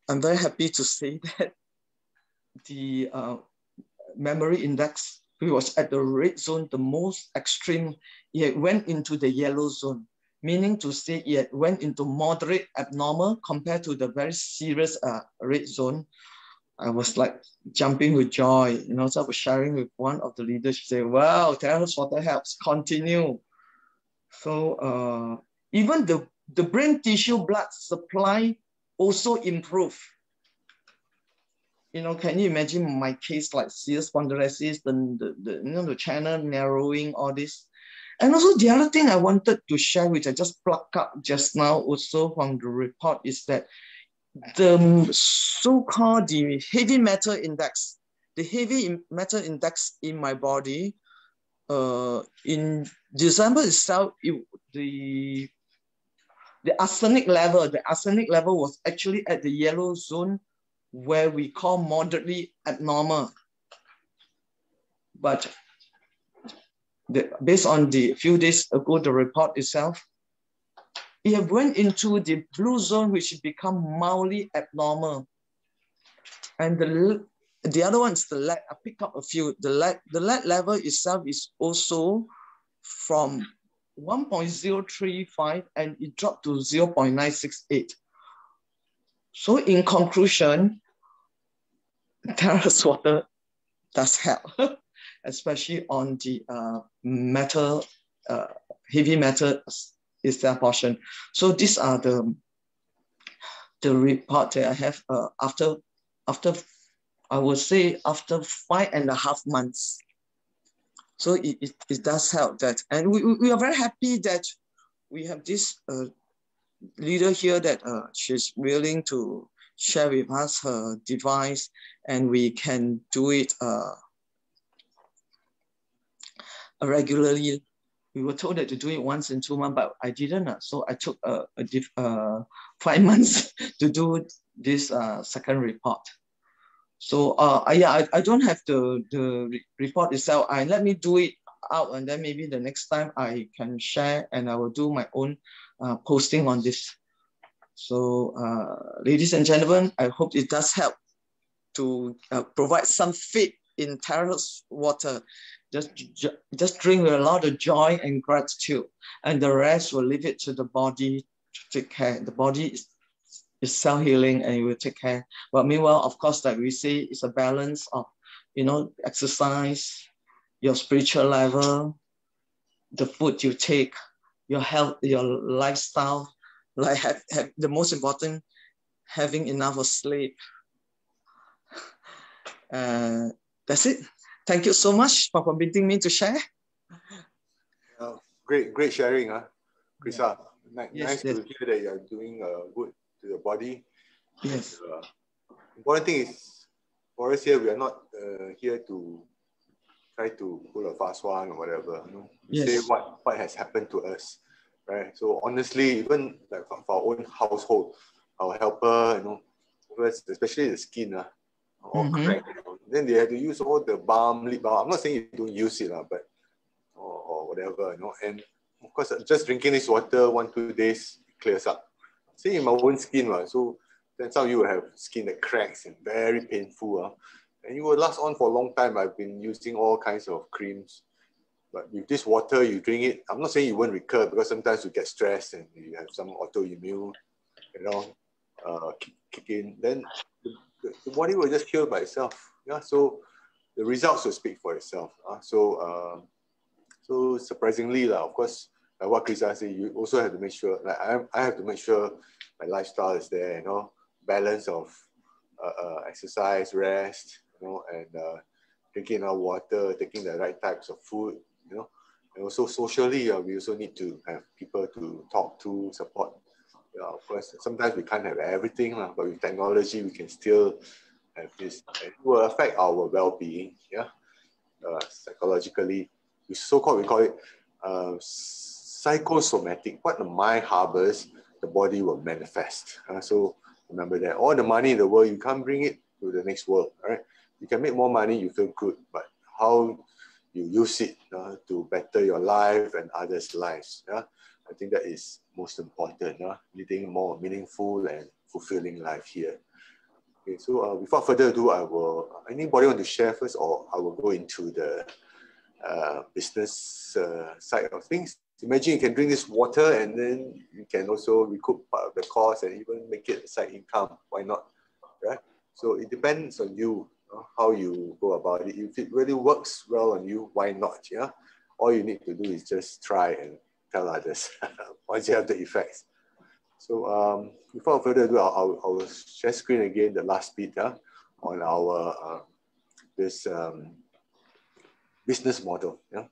I'm very happy to say that the memory index, it was at the red zone, the most extreme. It went into the yellow zone, meaning to say it went into moderate abnormal compared to the very serious red zone. I was like jumping with joy, you know, so I was sharing with one of the leaders. She said, wow, Terra water helps, continue. So even the brain tissue blood supply also improved. You know, can you imagine my case like severe spondylosis, the channel narrowing, all this? And also the other thing I wanted to share, which I just plucked up just now also from the report, is that the so-called the heavy metal index, the heavy metal index in my body, in December itself, the arsenic level was actually at the yellow zone, where we call moderately abnormal. But based on the few days ago, the report itself, it went into the blue zone, which become mildly abnormal. And the other one is the lead. I pick up a few. The lead level itself is also from 1.035 and it dropped to 0.968. So in conclusion, Terra water does help, especially on the metal, heavy metal is their portion. So these are the report that I have after I would say after 5.5 months. So it does help that. And we are very happy that we have this leader here that she's willing to share with us her device, and we can do it regularly. We were told that to do it once in 2 months, but I didn't. So I took 5 months to do this second report. So I don't have the report itself. Let me do it out, and then maybe the next time I can share, and I will do my own posting on this. So ladies and gentlemen, I hope it does help to provide some faith in Terra water. Just drink with a lot of joy and gratitude, and the rest will leave it to the body to take care. The body is self-healing and it will take care. But meanwhile, of course, like we say, it's a balance of, you know, exercise, your spiritual level, the food you take, your health, your lifestyle, like have the most important, having enough of sleep. That's it. Thank you so much for permitting me to share. Great sharing, Chrissa. Yeah. Nice to hear that you're doing good to your body. Yes. Important thing is, for us here, we are not here to try to pull a fast one or whatever. You know? Yes. Say what has happened to us, right? So honestly, even like for our own household, our helper, you know, especially the skin, all cracked. You know? Then they have to use all the balm, lip balm. I'm not saying you don't use it, but or whatever, you know. And of course, just drinking this water 1-2 days clears up. See, in my own skin, so then some of you will have skin that cracks and very painful. And it will last on for a long time. I've been using all kinds of creams. But with this water, you drink it, I'm not saying you won't recur, because sometimes you get stressed and you have some autoimmune, kick in. Then the body will just heal by itself. Yeah, so the results will speak for itself. So surprisingly, of course, like what Chrissa said, you also have to make sure, like I have to make sure my lifestyle is there, balance of exercise, rest, and drinking enough water, taking the right types of food, and also socially, we also need to have people to talk to, support. Of course, sometimes we can't have everything, but with technology, we can still have this. And it will affect our well-being, psychologically. We call it psychosomatic. What the mind harbors, the body will manifest. So remember that. All the money in the world, you can't bring it to the next world. Right? You can make more money, you feel good, but how you use it to better your life and others' lives. I think that is most important. Leading more meaningful and fulfilling life here. Okay, so without further ado, anybody want to share first, or I will go into the business side of things. Imagine you can drink this water and then you can also recoup part of the cost and even make it a side income. Why not? Right? So it depends on you, how you go about it. If it really works well on you, why not? Yeah. All you need to do is just try and tell others once you have the effects. So without further ado, I'll share screen again, the last bit on our this business model. Yeah.